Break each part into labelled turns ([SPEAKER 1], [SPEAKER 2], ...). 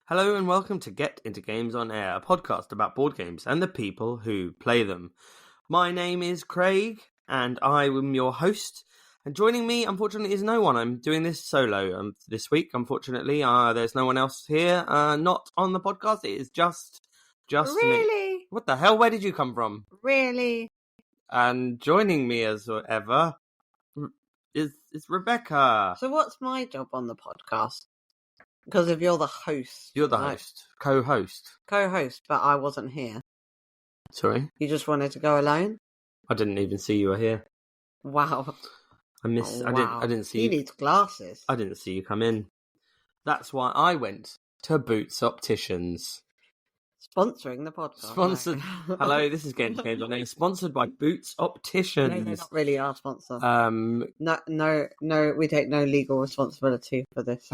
[SPEAKER 1] Hello and welcome to Get Into Games on Air, a podcast about board games and the people who play them. My name is Craig and I am your host. And joining me, unfortunately, is no one. I'm doing this solo this week, unfortunately. There's no one else here, not on the podcast. It is just
[SPEAKER 2] Really?
[SPEAKER 1] me. What the hell? Where did you come from?
[SPEAKER 2] Really?
[SPEAKER 1] And joining me as ever is Rebecca.
[SPEAKER 2] So what's my job on the podcast? Because if you're the host.
[SPEAKER 1] You're the host. Co-host.
[SPEAKER 2] Co-host, but I wasn't here.
[SPEAKER 1] Sorry?
[SPEAKER 2] You just wanted to go alone?
[SPEAKER 1] I didn't even see you were here.
[SPEAKER 2] Wow.
[SPEAKER 1] I didn't see you.
[SPEAKER 2] He needs glasses.
[SPEAKER 1] I didn't see you come in. That's why I went to Boots Opticians.
[SPEAKER 2] Sponsoring the podcast.
[SPEAKER 1] Sponsored. Hello, this is Get Games on Air. Sponsored by Boots Opticians.
[SPEAKER 2] No, they're not really our sponsor.
[SPEAKER 1] No,
[SPEAKER 2] we take no legal responsibility for this.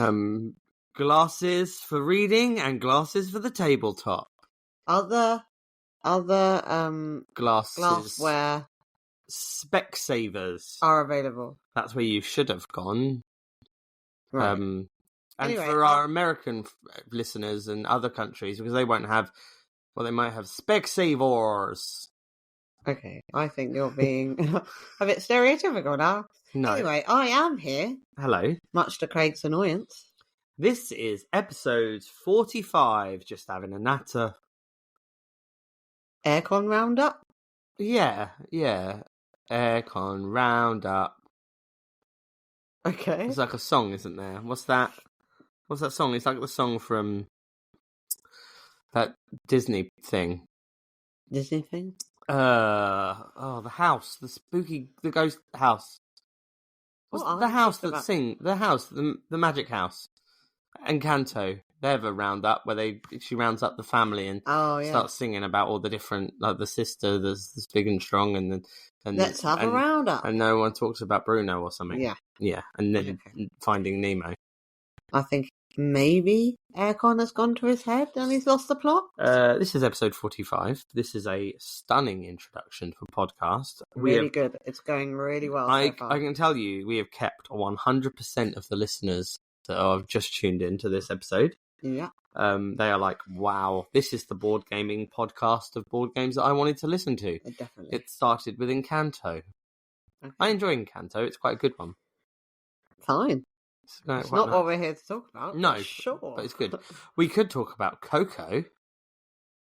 [SPEAKER 1] Glasses for reading and glasses for the tabletop.
[SPEAKER 2] Other
[SPEAKER 1] Glasses.
[SPEAKER 2] glassware
[SPEAKER 1] Specsavers
[SPEAKER 2] are available.
[SPEAKER 1] That's where you should have gone.
[SPEAKER 2] Right.
[SPEAKER 1] And
[SPEAKER 2] Anyway,
[SPEAKER 1] for our American listeners and other countries, because they won't have, well, they might have Specsavers.
[SPEAKER 2] Okay, I think you're being a bit stereotypical now.
[SPEAKER 1] No.
[SPEAKER 2] Anyway, I am here,
[SPEAKER 1] Hello.
[SPEAKER 2] much to Craig's annoyance.
[SPEAKER 1] This is episode 45, just having a natter.
[SPEAKER 2] Airecon roundup?
[SPEAKER 1] Yeah. Airecon roundup.
[SPEAKER 2] Okay.
[SPEAKER 1] It's like a song, isn't there? What's that song? It's like the song from that Disney thing.
[SPEAKER 2] Disney thing?
[SPEAKER 1] The house, the ghost house. What's
[SPEAKER 2] What
[SPEAKER 1] the
[SPEAKER 2] are you
[SPEAKER 1] house
[SPEAKER 2] talking
[SPEAKER 1] that
[SPEAKER 2] about?
[SPEAKER 1] sing? The house, the magic house. Encanto. They have a roundup where she rounds up the family and starts singing about all the different, like the sister that's big and strong, and
[SPEAKER 2] Let's have a roundup.
[SPEAKER 1] And no one talks about Bruno or something. Yeah, and then Finding Nemo.
[SPEAKER 2] I think maybe Airecon has gone to his head and he's lost the plot.
[SPEAKER 1] This is episode 45. This is a stunning introduction for podcast.
[SPEAKER 2] Really good. It's going really well so far.
[SPEAKER 1] I can tell you, we have kept 100% of the listeners that have just tuned in to this episode.
[SPEAKER 2] Yeah.
[SPEAKER 1] They are like, wow, this is the board gaming podcast of board games that I wanted to listen to.
[SPEAKER 2] Definitely.
[SPEAKER 1] It started with Encanto.
[SPEAKER 2] Okay.
[SPEAKER 1] I enjoy Encanto. It's quite a good one.
[SPEAKER 2] Fine. It's not what we're here to talk about.
[SPEAKER 1] No,
[SPEAKER 2] sure.
[SPEAKER 1] But it's good. We could talk about Coco.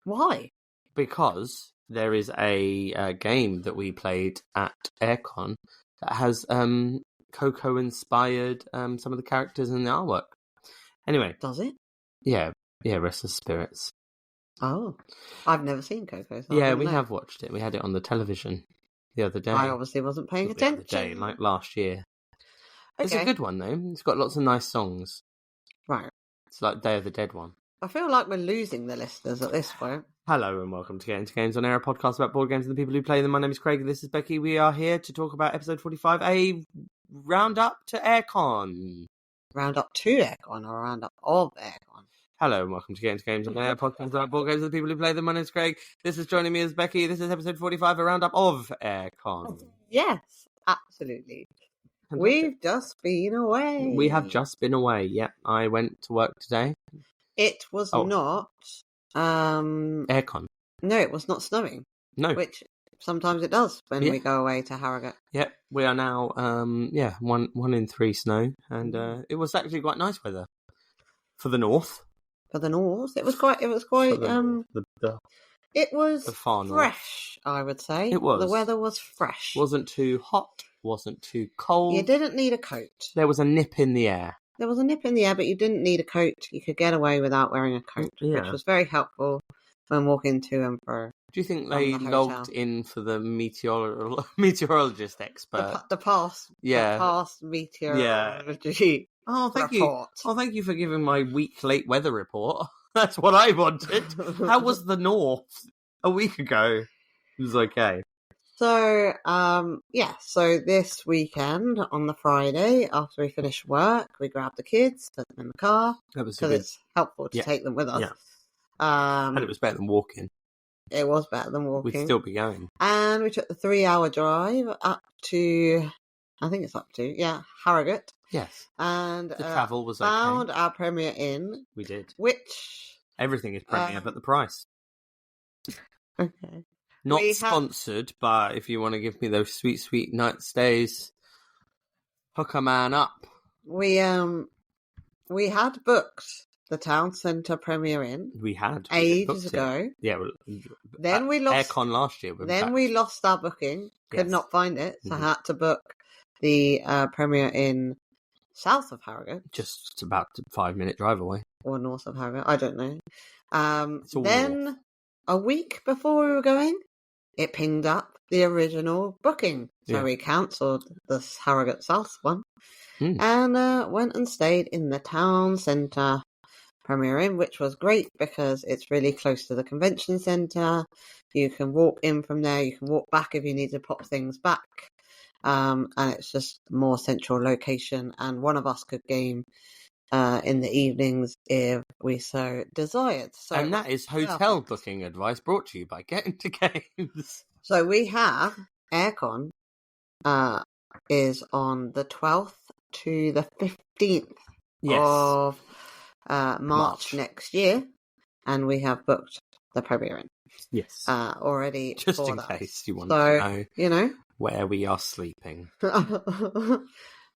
[SPEAKER 2] Why?
[SPEAKER 1] Because there is a game that we played at Airecon that has Coco-inspired some of the characters in the artwork. Anyway.
[SPEAKER 2] Does it?
[SPEAKER 1] Yeah, Restless Spirits.
[SPEAKER 2] Oh. I've never seen Coco. So
[SPEAKER 1] yeah, we have watched it. We had it on the television the other day.
[SPEAKER 2] I obviously wasn't paying attention.
[SPEAKER 1] The other day, like last year.
[SPEAKER 2] Okay.
[SPEAKER 1] It's a good one, though. It's got lots of nice songs.
[SPEAKER 2] Right.
[SPEAKER 1] It's like Day of the Dead one.
[SPEAKER 2] I feel like we're losing the listeners at this point.
[SPEAKER 1] Hello and welcome to Get Into Games on Air, a podcast about board games and the people who play them. My name is Craig and this is Becky. We are here to talk about episode 45, a roundup to Airecon.
[SPEAKER 2] Roundup to Airecon or roundup of Airecon?
[SPEAKER 1] Hello and welcome to Get Into Games on Air, a podcast about board games and the people who play them. My name is Craig. This is joining me as Becky. This is episode 45, a roundup of Airecon.
[SPEAKER 2] Yes, absolutely.
[SPEAKER 1] Fantastic.
[SPEAKER 2] We've just been away.
[SPEAKER 1] We have just been away. Yep, I went to work today.
[SPEAKER 2] It was not
[SPEAKER 1] Airecon.
[SPEAKER 2] No, it was not snowing.
[SPEAKER 1] No.
[SPEAKER 2] Which sometimes it does when we go away to Harrogate.
[SPEAKER 1] Yep, we are now 1 in 3 snow, and it was actually quite nice weather for the north.
[SPEAKER 2] For the north, it was quite. It was
[SPEAKER 1] the far north.
[SPEAKER 2] Fresh, I would say.
[SPEAKER 1] It was.
[SPEAKER 2] The weather was fresh.
[SPEAKER 1] Wasn't too hot. Wasn't too cold.
[SPEAKER 2] You didn't need a coat.
[SPEAKER 1] There was a nip in the air.
[SPEAKER 2] There was a nip in the air, but you didn't need a coat. You could get away without wearing a coat, which was very helpful when walking to and fro.
[SPEAKER 1] Do you think they logged in for the meteorologist expert?
[SPEAKER 2] The past meteorology.
[SPEAKER 1] Oh, thank
[SPEAKER 2] report.
[SPEAKER 1] you. Oh, thank you for giving my week late weather report. That's what I wanted. How was the north a week ago? It was okay.
[SPEAKER 2] So, so this weekend on the Friday, after we finished work, we grabbed the kids, put them in the car, because it's helpful to take them with us.
[SPEAKER 1] Yeah. And it was better than walking.
[SPEAKER 2] It was better than walking.
[SPEAKER 1] We'd still be going.
[SPEAKER 2] And we took the 3-hour drive up to, Harrogate.
[SPEAKER 1] Yes.
[SPEAKER 2] And
[SPEAKER 1] the travel was
[SPEAKER 2] found
[SPEAKER 1] okay.
[SPEAKER 2] our Premier Inn.
[SPEAKER 1] We did.
[SPEAKER 2] Which...
[SPEAKER 1] Everything is Premier, but the price.
[SPEAKER 2] Okay.
[SPEAKER 1] Not sponsored, but if you want to give me those sweet, sweet night stays, hook a man up.
[SPEAKER 2] We had booked the town centre Premier Inn.
[SPEAKER 1] We had
[SPEAKER 2] ages ago.
[SPEAKER 1] Yeah. Well,
[SPEAKER 2] then we lost
[SPEAKER 1] Airecon last year.
[SPEAKER 2] We lost our booking. Could not find it, so I had to book the Premier Inn south of Harrogate.
[SPEAKER 1] Just about a 5-minute drive away,
[SPEAKER 2] or north of Harrogate. I don't know.
[SPEAKER 1] Then
[SPEAKER 2] north. A week before we were going, it pinged up the original booking. So we cancelled the Harrogate South one and went and stayed in the town centre Premier Inn, which was great because it's really close to the convention centre. You can walk in from there. You can walk back if you need to pop things back. And it's just a more central location. And one of us could game in the evenings if we so desired. So
[SPEAKER 1] and that is hotel booking advice brought to you by Getting to Games.
[SPEAKER 2] So we have Airecon is on the 12th to the 15th of March next year, and we have booked the Premier Inn.
[SPEAKER 1] Yes.
[SPEAKER 2] Already.
[SPEAKER 1] Just in case you want to
[SPEAKER 2] know,
[SPEAKER 1] where we are sleeping.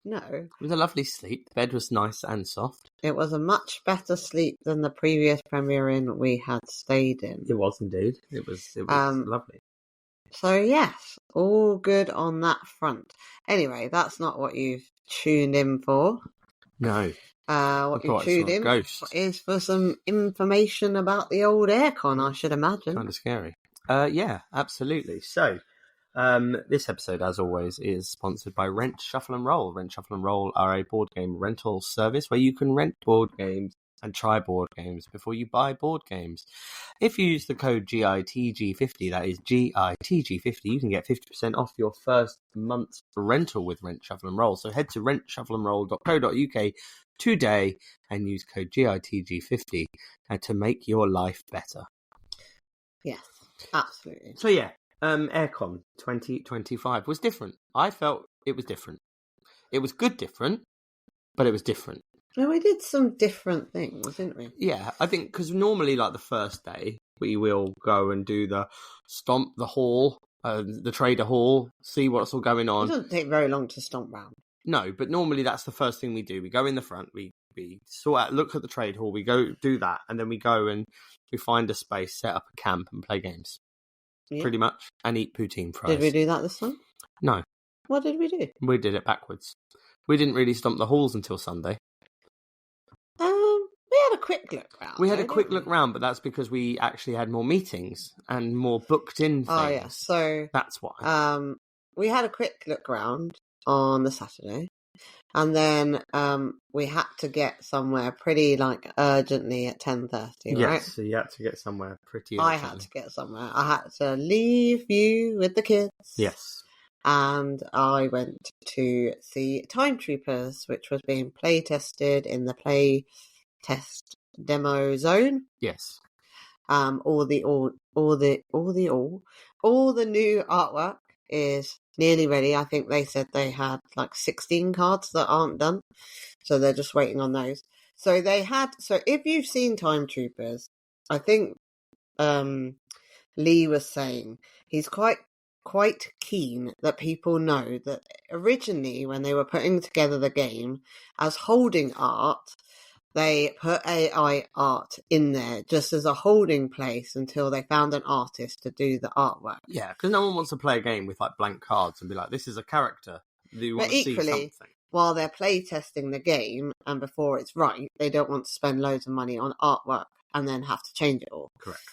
[SPEAKER 2] No.
[SPEAKER 1] It was a lovely sleep. The bed was nice and soft.
[SPEAKER 2] It was a much better sleep than the previous Premier Inn we had stayed in.
[SPEAKER 1] It was indeed. It was lovely.
[SPEAKER 2] So yes, all good on that front. Anyway, that's not what you've tuned in for.
[SPEAKER 1] No.
[SPEAKER 2] What you tuned in is for some information about the old Airecon, I should imagine.
[SPEAKER 1] Kind of scary. Yeah, absolutely. So, this episode, as always, is sponsored by Rent, Shuffle and Roll. Rent, Shuffle and Roll are a board game rental service where you can rent board games and try board games before you buy board games. If you use the code GITG50, that is GITG50, you can get 50% off your first month's rental with Rent, Shuffle and Roll. So head to rentshuffleandroll.co.uk today and use code GITG50 to make your life better.
[SPEAKER 2] Yes, absolutely.
[SPEAKER 1] So yeah, Airecon 2025 was different. I felt it was different. It was good different, but it was different.
[SPEAKER 2] No, we did some different things, didn't we?
[SPEAKER 1] Yeah, I think because normally, like the first day, we will go and do the stomp the hall, the trader hall, see what's all going on.
[SPEAKER 2] It doesn't take very long to stomp round.
[SPEAKER 1] No, but normally that's the first thing we do. We go in the front, we sort out, look at the trade hall, we go do that, and then we go and we find a space, set up a camp, and play games. Yeah. Pretty much, and eat poutine fries.
[SPEAKER 2] Did we do that this time?
[SPEAKER 1] No.
[SPEAKER 2] What did we do?
[SPEAKER 1] We did it backwards. We didn't really stomp the halls until Sunday.
[SPEAKER 2] We had a quick look round.
[SPEAKER 1] We had a quick look round, but that's because we actually had more meetings and more booked in things.
[SPEAKER 2] Oh, yeah. So
[SPEAKER 1] that's why.
[SPEAKER 2] We had a quick look round on the Saturday, and then we had to get somewhere pretty urgently at 10:30. Right?
[SPEAKER 1] Yes, so you had to get somewhere pretty.
[SPEAKER 2] I had to get somewhere. I had to leave you with the kids.
[SPEAKER 1] Yes.
[SPEAKER 2] And I went to see Time Troopers, which was being play tested in the play test demo zone.
[SPEAKER 1] Yes.
[SPEAKER 2] All the new artwork is nearly ready. I think they said they had 16 cards that aren't done, so they're just waiting on those. So if you've seen Time Troopers, I think Lee was saying he's quite keen that people know that originally when they were putting together the game as holding art, they put AI art in there just as a holding place until they found an artist to do the artwork.
[SPEAKER 1] Yeah, because no one wants to play a game with blank cards and be like, this is a character. Do you want to see something?
[SPEAKER 2] While they're play testing the game and before it's right, they don't want to spend loads of money on artwork and then have to change it all.
[SPEAKER 1] Correct.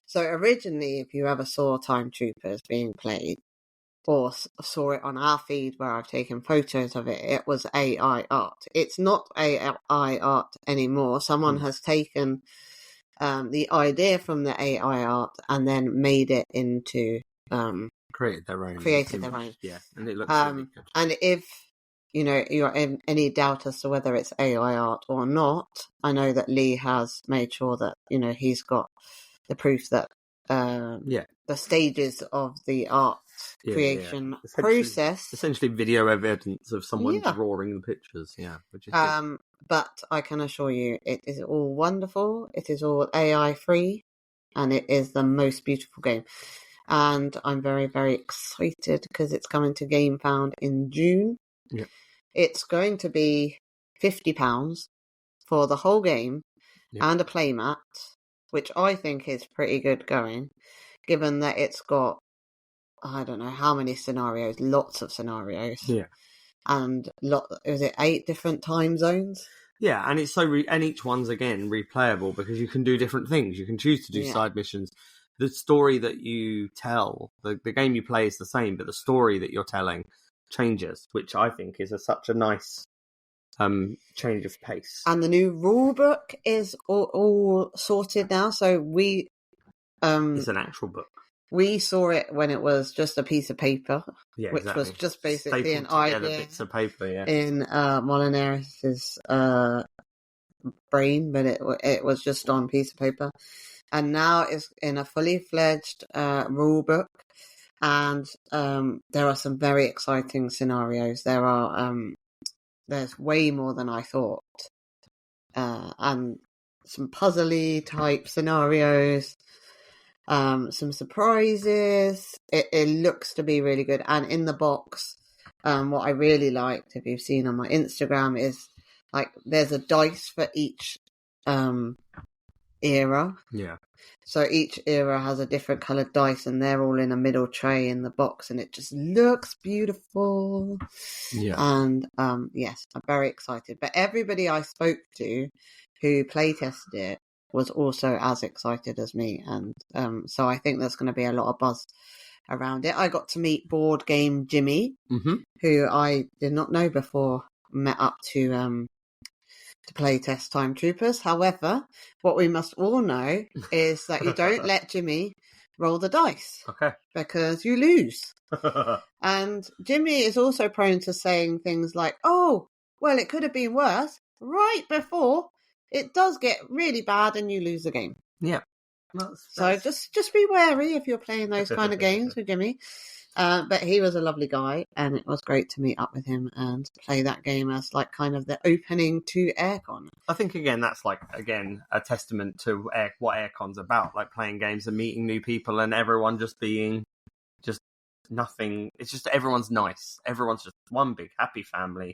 [SPEAKER 2] So originally, if you ever saw Time Troopers being played, or saw it on our feed where I've taken photos of it, it was AI art. It's not AI art anymore. Someone has taken the idea from the AI art and then made it into...
[SPEAKER 1] created their own. Yeah, and it looks really good.
[SPEAKER 2] And if you're in any doubt as to whether it's AI art or not, I know that Lee has made sure that, he's got the proof that the stages of the art creation process.
[SPEAKER 1] Essentially video evidence of someone drawing the pictures, which is good.
[SPEAKER 2] But I can assure you, it is all wonderful. It is all AI free, and it is the most beautiful game. And I'm very, very excited because it's coming to GameFound in June.
[SPEAKER 1] Yeah.
[SPEAKER 2] It's going to be £50 for the whole game and a playmat, which I think is pretty good going, given that it's got, I don't know how many scenarios, lots of scenarios.
[SPEAKER 1] Yeah.
[SPEAKER 2] And is it 8 different time zones?
[SPEAKER 1] Yeah, and it's and each one's again replayable because you can do different things. You can choose to do side missions. The story that you tell, the game you play is the same, but the story that you're telling changes, which I think is such a nice change of pace.
[SPEAKER 2] And the new rule book is all sorted now, so we
[SPEAKER 1] it's an actual book.
[SPEAKER 2] We saw it when it was just a piece of paper, which was just basically
[SPEAKER 1] stapled
[SPEAKER 2] an idea
[SPEAKER 1] bits of paper,
[SPEAKER 2] in Molinaris's brain, but it was just on a piece of paper. And now it's in a fully fledged rule book, and there are some very exciting scenarios. There's way more than I thought, and some puzzly type scenarios. Some surprises. It looks to be really good. And in the box, what I really liked, if you've seen on my Instagram, is like there's a dice for each era.
[SPEAKER 1] Yeah.
[SPEAKER 2] So each era has a different coloured dice, and they're all in a middle tray in the box, and it just looks beautiful.
[SPEAKER 1] Yeah.
[SPEAKER 2] And yes, I'm very excited. But everybody I spoke to who playtested it was also as excited as me, and so I think there's going to be a lot of buzz around it. I got to meet Board Game Jimmy, who I did not know before met up to playtest Time Troopers. However, what we must all know is that you don't let Jimmy roll the dice, because you lose. And Jimmy is also prone to saying things like, "Oh, well, it could have been worse," right before it does get really bad and you lose the game.
[SPEAKER 1] Yeah.
[SPEAKER 2] So just be wary if you're playing those kind of games with Jimmy. But he was a lovely guy, and it was great to meet up with him and play that game as like kind of the opening to Airecon.
[SPEAKER 1] I think again that's like a testament to what Airecon's about, like playing games and meeting new people and everyone just being just nothing. It's just everyone's nice. Everyone's just one big happy family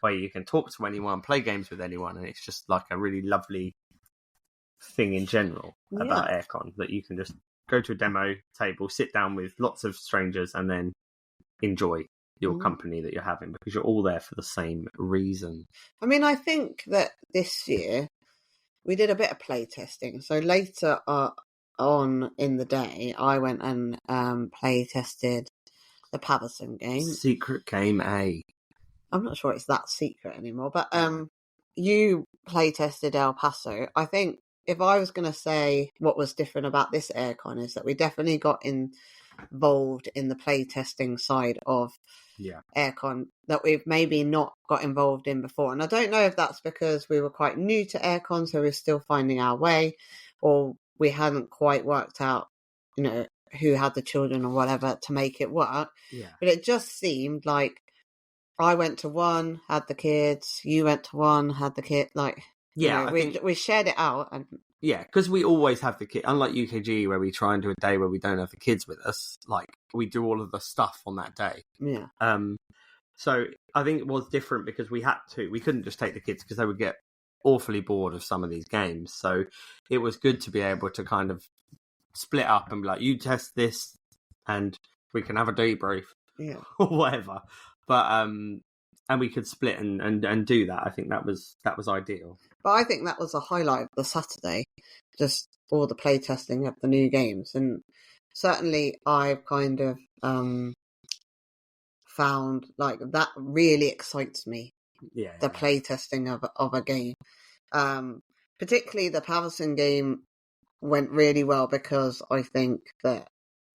[SPEAKER 1] where you can talk to anyone, play games with anyone, and it's just like a really lovely thing in general about Airecon, that you can just go to a demo table, sit down with lots of strangers, and then enjoy your company that you're having, because you're all there for the same reason.
[SPEAKER 2] I mean, I think that this year we did a bit of play testing. So later on in the day, I went and play tested the Patterson game.
[SPEAKER 1] Secret Game A.
[SPEAKER 2] I'm not sure it's that secret anymore, but you play tested El Paso. I think if I was going to say what was different about this Airecon is that we definitely got involved in the playtesting side of Airecon that we've maybe not got involved in before. And I don't know if that's because we were quite new to Airecon, so we're still finding our way, or we hadn't quite worked out, who had the children or whatever to make it work.
[SPEAKER 1] Yeah.
[SPEAKER 2] But it just seemed like I went to one, had the kids, you went to one, had the kid, we shared it out. And
[SPEAKER 1] because we always have the kid, unlike UKG where we try and do a day where we don't have the kids with us, like we do all of the stuff on that day.
[SPEAKER 2] Yeah.
[SPEAKER 1] So I think it was different because we couldn't just take the kids because they would get awfully bored of some of these games. So it was good to be able to kind of split up and be like, you test this and we can have a debrief or whatever. But and we could split and do that. I think that was ideal.
[SPEAKER 2] But I think that was a highlight of the Saturday, just all the playtesting of the new games. And certainly I've kind of found like that really excites me. The playtesting of a game. Particularly the Patterson game went really well because I think that,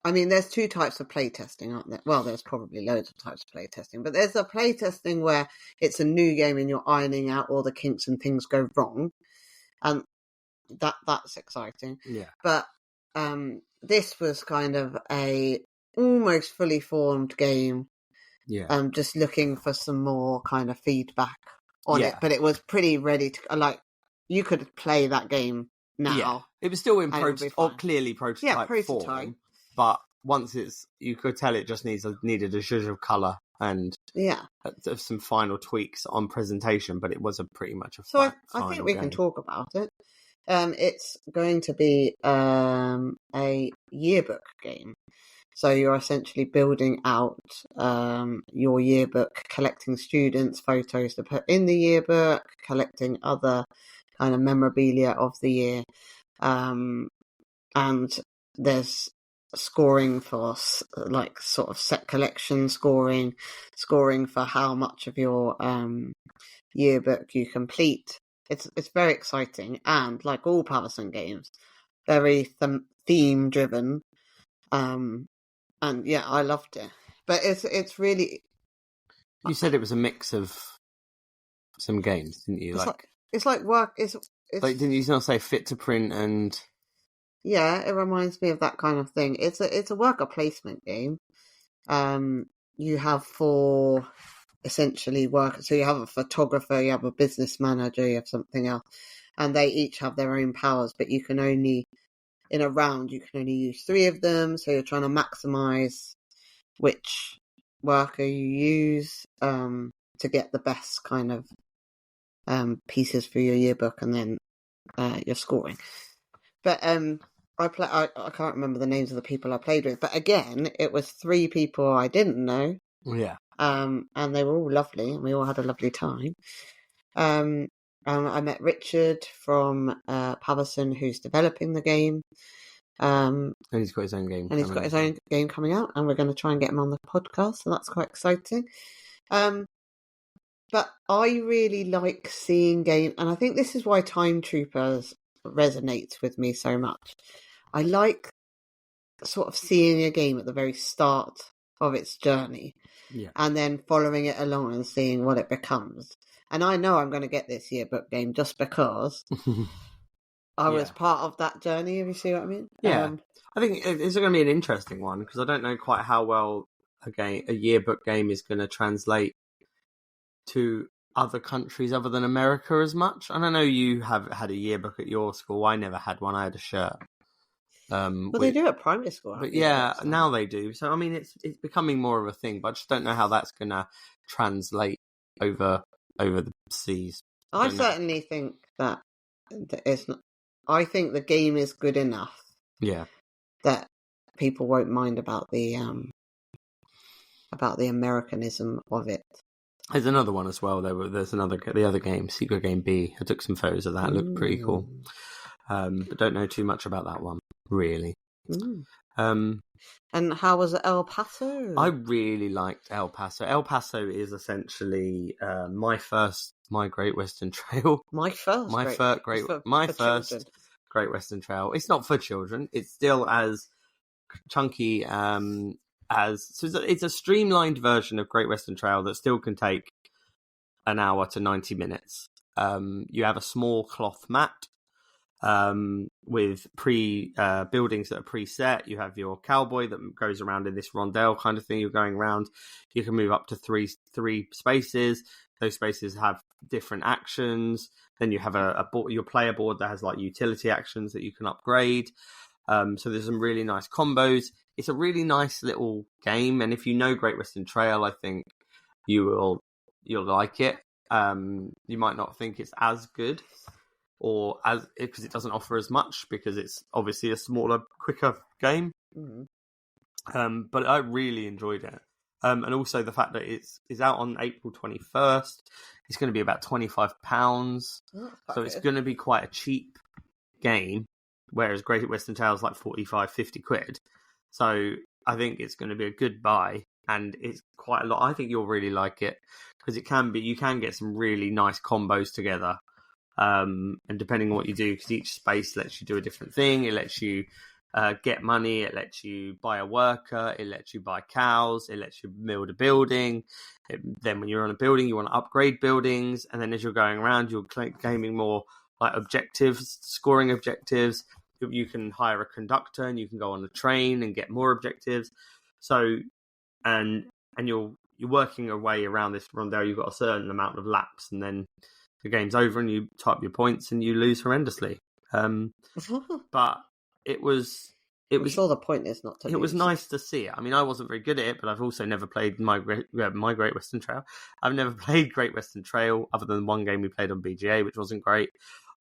[SPEAKER 2] there's two types of playtesting, aren't there? Well, there's probably loads of types of playtesting, but there's a playtesting where it's a new game and you're ironing out all the kinks and things go wrong, and that's exciting.
[SPEAKER 1] Yeah.
[SPEAKER 2] But this was kind of a almost fully formed game.
[SPEAKER 1] Yeah.
[SPEAKER 2] Just looking for some more kind of feedback on it, but it was pretty ready to, like, you could play that game now.
[SPEAKER 1] Yeah. It was still in clearly prototype form, but once you could tell it just needed a zhuzh of colour and some final tweaks on presentation, but it was pretty much a
[SPEAKER 2] I think we can talk about it. It's going to be a yearbook game. So you're essentially building out your yearbook, collecting students' photos to put in the yearbook, collecting other kind of memorabilia of the year. And there's scoring for, like, sort of set collection scoring for how much of your yearbook you complete. It's very exciting, and like all Paverson games, very theme driven. And yeah, I loved it. But it's really.
[SPEAKER 1] You said it was a mix of some games, didn't you?
[SPEAKER 2] It's like work. It's
[SPEAKER 1] like, didn't you not say fit to print and?
[SPEAKER 2] Yeah, it reminds me of that kind of thing. It's a worker placement game. You have 4 essentially workers. So you have a photographer, you have a business manager, you have something else, and they each have their own powers. But you can only, in a round, you can only use 3 of them. So you're trying to maximize which worker you use to get the best kind of pieces for your yearbook, and then your scoring. But I can't remember the names of the people I played with. But again, it was 3 people I didn't know.
[SPEAKER 1] Yeah.
[SPEAKER 2] And they were all lovely, and we all had a lovely time. And I met Richard from Paverson, who's developing the game.
[SPEAKER 1] And he's got his own game.
[SPEAKER 2] And he's got his own game coming out, and we're going to try and get him on the podcast, so that's quite exciting. But I really like seeing games, and I think this is why Time Troopers resonates with me so much. I like sort of seeing a game at the very start of its journey, and then following it along and seeing what it becomes. And I know I'm going to get this yearbook game just because I was part of that journey, if you see what I mean.
[SPEAKER 1] Yeah. I think it's going to be an interesting one, because I don't know quite how well a yearbook game is going to translate to other countries other than America as much. And I know you have had a yearbook at your school. I never had one. I had a shirt.
[SPEAKER 2] They do at primary school.
[SPEAKER 1] But now they do. So I mean, it's becoming more of a thing. But I just don't know how that's going to translate over the seas.
[SPEAKER 2] I certainly think that it's not. I think the game is good enough.
[SPEAKER 1] Yeah.
[SPEAKER 2] That people won't mind about the Americanism of it.
[SPEAKER 1] There's another one as well. The other game, Secret Game B. I took some photos of that. It looked pretty cool. But don't know too much about that one, really.
[SPEAKER 2] And how was El Paso?
[SPEAKER 1] I really liked El Paso. El Paso is essentially my Great Western Trail. My first Great Western Trail. It's not for children. It's still as chunky it's a streamlined version of Great Western Trail that still can take an hour to 90 minutes. You have a small cloth mat with buildings that are preset. You have your cowboy that goes around in this rondelle kind of thing. You're going around. You can move up to three spaces. Those spaces have different actions. Then you have your player board that has like utility actions that you can upgrade. So there's some really nice combos. It's a really nice little game, and if you know Great Western Trail, I think you'll like it. You might not think it's as good, because it doesn't offer as much, because it's obviously a smaller, quicker game. Mm-hmm. But I really enjoyed it, and also the fact that it's out on April 21st. It's going to be about £25, so it's going to be quite a cheap game. Whereas Great Western Trail is like 45, 50 quid. So I think it's going to be a good buy, and it's quite a lot. I think you'll really like it, because you can get some really nice combos together. And depending on what you do, because each space lets you do a different thing. It lets you get money. It lets you buy a worker. It lets you buy cows. It lets you build a building. Then when you're on a building, you want to upgrade buildings. And then as you're going around, you're claiming more like objectives, scoring objectives. You can hire a conductor, and you can go on a train and get more objectives. So and you're working your way around this rondel. You've got a certain amount of laps, and then the game's over, and you type your points, and you lose horrendously. But it was.
[SPEAKER 2] I'm sure the point is not to lose.
[SPEAKER 1] It was nice to see it. I mean, I wasn't very good at it, but I've also never played my Great Western Trail. I've never played Great Western Trail other than one game we played on BGA, which wasn't great.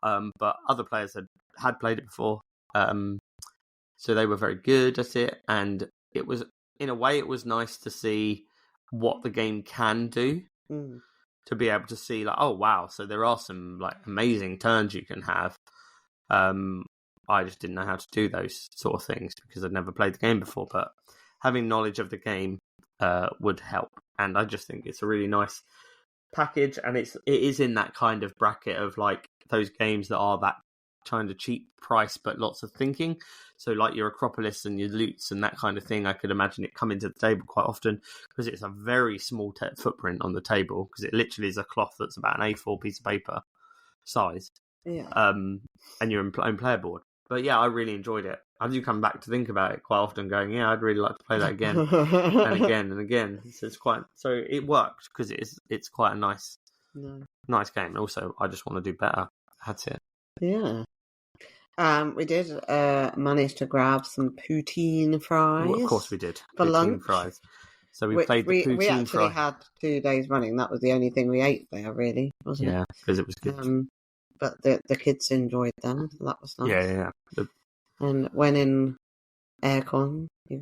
[SPEAKER 1] But other players had played it before, so they were very good at it. And it was, in a way, it was nice to see what the game can do. To be able to see, like, oh wow, so there are some like amazing turns you can have. I just didn't know how to do those sort of things because I'd never played the game before, but having knowledge of the game would help. And I just think it's a really nice package, and it is in that kind of bracket of like those games that are that kind of cheap price but lots of thinking. So like your Acropolis and your Loots and that kind of thing, I could imagine it coming to the table quite often because it's a very small footprint on the table, because it literally is a cloth that's about an A4 piece of paper size.
[SPEAKER 2] Yeah.
[SPEAKER 1] And your own player board. But yeah, I really enjoyed it. I do come back to think about it quite often, going, yeah, I'd really like to play that again and again and again. So it worked because it's quite a nice game. And also, I just want to do better. That's it.
[SPEAKER 2] Yeah. We did manage to grab some poutine fries.
[SPEAKER 1] Well, of course we did.
[SPEAKER 2] For
[SPEAKER 1] poutine
[SPEAKER 2] lunch.
[SPEAKER 1] Fries. So we played the poutine
[SPEAKER 2] We actually
[SPEAKER 1] fry.
[SPEAKER 2] had 2 days running. That was the only thing we ate there, really, wasn't it?
[SPEAKER 1] Yeah, because it was good.
[SPEAKER 2] But the kids enjoyed them, so that was nice.
[SPEAKER 1] Yeah.
[SPEAKER 2] And when in Airecon, you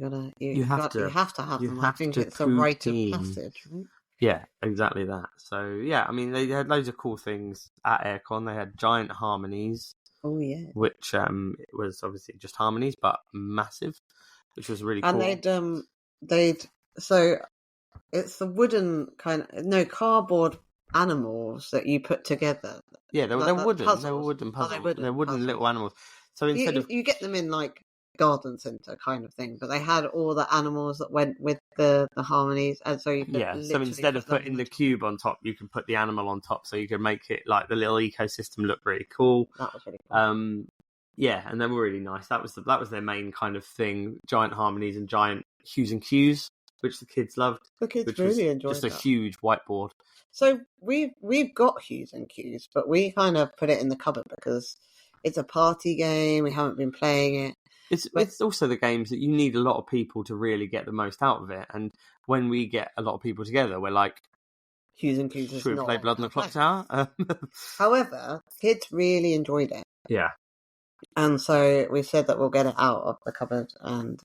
[SPEAKER 2] have to have them. I think it's a rite of passage, right?
[SPEAKER 1] Yeah, exactly that. So yeah, I mean, they had loads of cool things at Airecon. They had giant harmonies.
[SPEAKER 2] Oh yeah.
[SPEAKER 1] Which it was obviously just harmonies, but massive, which was really cool.
[SPEAKER 2] And so it's the wooden cardboard animals that you put together.
[SPEAKER 1] Yeah, they're wooden.
[SPEAKER 2] Puzzles.
[SPEAKER 1] They were wooden puzzles. They're wooden
[SPEAKER 2] puzzles.
[SPEAKER 1] little animals. So instead
[SPEAKER 2] you get them in like garden centre kind of thing, but they had all the animals that went with the harmonies, and so you could
[SPEAKER 1] so instead of putting the cube on top, you can put the animal on top, so you can make it like the little ecosystem look really cool.
[SPEAKER 2] That was really cool.
[SPEAKER 1] Yeah, and they were really nice. That was their main kind of thing: giant harmonies and giant hues and cues, which the kids loved.
[SPEAKER 2] The kids really enjoyed
[SPEAKER 1] just a huge whiteboard.
[SPEAKER 2] So we've got hues and cues, but we kind of put it in the cupboard because it's a party game. We haven't been playing it.
[SPEAKER 1] It's also the games that you need a lot of people to really get the most out of it. And when we get a lot of people together, we're like,
[SPEAKER 2] hues and cues.
[SPEAKER 1] Should we play Blood on the Clock Tower?
[SPEAKER 2] However, kids really enjoyed it.
[SPEAKER 1] Yeah.
[SPEAKER 2] And so we said that we'll get it out of the cupboard and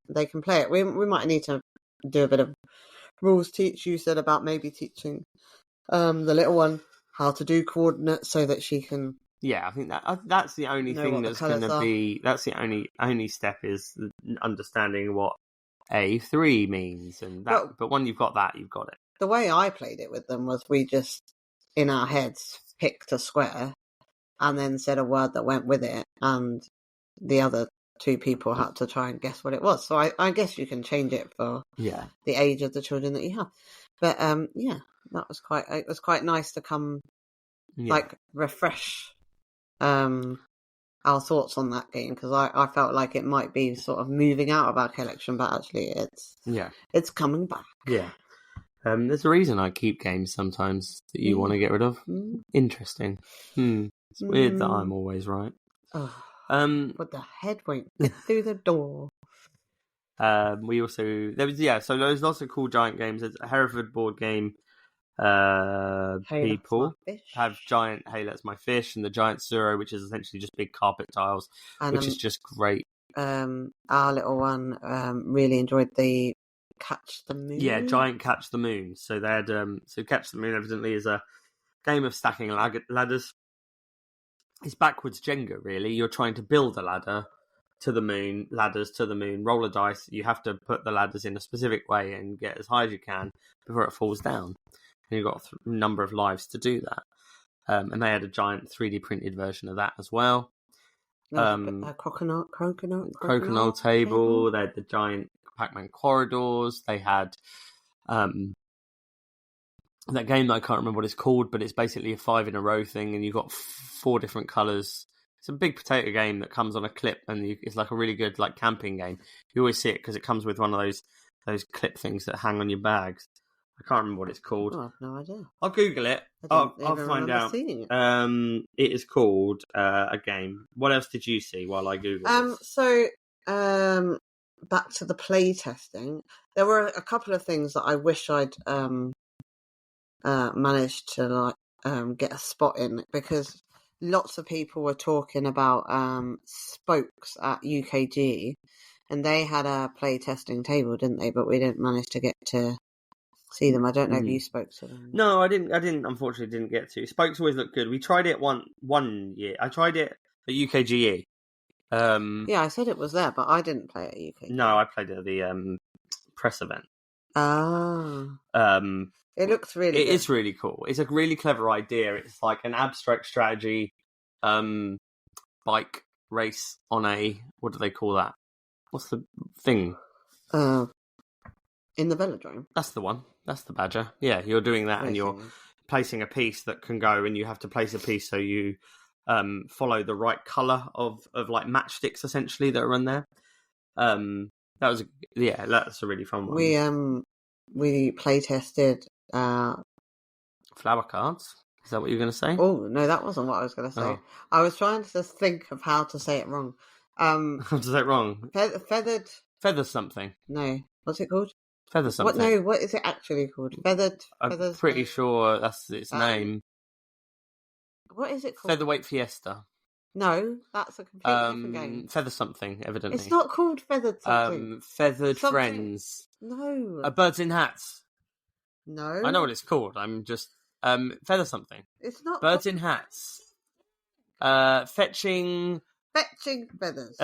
[SPEAKER 2] they can play it. We might need to do a bit of rules teach. You said about maybe teaching the little one how to do coordinates so that she can.
[SPEAKER 1] Yeah, I think that's the only thing that's going to be. That's the only step is understanding what A3 means, and that. But when you've got that, you've got it.
[SPEAKER 2] The way I played it with them was we just in our heads picked a square and then said a word that went with it, and the other two people had to try and guess what it was. So I guess you can change it for the age of the children that you have. But that was quite nice to come like refresh our thoughts on that game, because I felt like it might be sort of moving out of our collection, but actually it's coming back.
[SPEAKER 1] Yeah. There's a reason I keep games sometimes that you want to get rid of. Interesting. It's weird that I'm always right.
[SPEAKER 2] Oh, but the head won't get through the door.
[SPEAKER 1] We also so there's lots of cool giant games. There's a Hereford board game. People have giant Hey Let's My Fish and the giant Suro, which is essentially just big carpet tiles, which is just great.
[SPEAKER 2] Our little one really enjoyed the Catch the Moon.
[SPEAKER 1] Yeah, giant Catch the Moon. So they had so Catch the Moon evidently is a game of stacking ladders. It's backwards Jenga, really. You're trying to build a ladder to the moon, ladders to the moon, roll a dice. You have to put the ladders in a specific way and get as high as you can before it falls down. And you've got a number of lives to do that. And they had a giant 3D printed version of that as well.
[SPEAKER 2] A crokinole
[SPEAKER 1] table. They had the giant Pac-Man corridors. They had that game that I can't remember what it's called, but it's basically a 5 in a row thing, and you've got 4 different colours It's a big potato game that comes on a clip, and it's like a really good like camping game. You always see it because it comes with one of those clip things that hang on your bags. I can't remember what it's called.
[SPEAKER 2] Oh, I have no idea.
[SPEAKER 1] I'll Google it. I'll find out.
[SPEAKER 2] Seeing it.
[SPEAKER 1] It is called a game. What else did you see while I Googled this?
[SPEAKER 2] So, back to the play testing. There were a couple of things that I wish I'd managed to get a spot in, because lots of people were talking about Spokes at UKG, and they had a play testing table, didn't they? But we didn't manage to get to see them. I don't know if you spoke to them.
[SPEAKER 1] No, I didn't. Unfortunately, didn't get to. Spokes always look good. We tried it one year. I tried it at UKGE.
[SPEAKER 2] Yeah, I said it was there, but I didn't play it at UKGE.
[SPEAKER 1] No, I played it at the press event.
[SPEAKER 2] It looks really good.
[SPEAKER 1] It is really cool. It's a really clever idea. It's like an abstract strategy bike race on a, what do they call that? What's the thing?
[SPEAKER 2] In the velodrome.
[SPEAKER 1] That's the one. That's the Badger. Yeah, you're doing that, and you're placing a piece that can go, and you have to place a piece so you follow the right colour of like matchsticks, essentially, that are in there. That's a really fun one.
[SPEAKER 2] We play tested
[SPEAKER 1] flower cards. Is that what you were going to say?
[SPEAKER 2] Oh no, that wasn't what I was going to say.
[SPEAKER 1] Oh.
[SPEAKER 2] I was trying to think of how to say it wrong.
[SPEAKER 1] How to say it wrong?
[SPEAKER 2] Feathered
[SPEAKER 1] something.
[SPEAKER 2] No, what's it called?
[SPEAKER 1] Feather something.
[SPEAKER 2] What? No, what is it actually called? Feathers.
[SPEAKER 1] I'm pretty sure that's its name.
[SPEAKER 2] What is it called?
[SPEAKER 1] Featherweight Fiesta.
[SPEAKER 2] No, that's a completely different game.
[SPEAKER 1] Feather something, evidently.
[SPEAKER 2] It's not called feathered something.
[SPEAKER 1] Feathered something. Friends.
[SPEAKER 2] No.
[SPEAKER 1] Birds in hats.
[SPEAKER 2] No.
[SPEAKER 1] I know what it's called. I'm just feather something.
[SPEAKER 2] It's not.
[SPEAKER 1] Birds in hats. Fetching
[SPEAKER 2] feathers.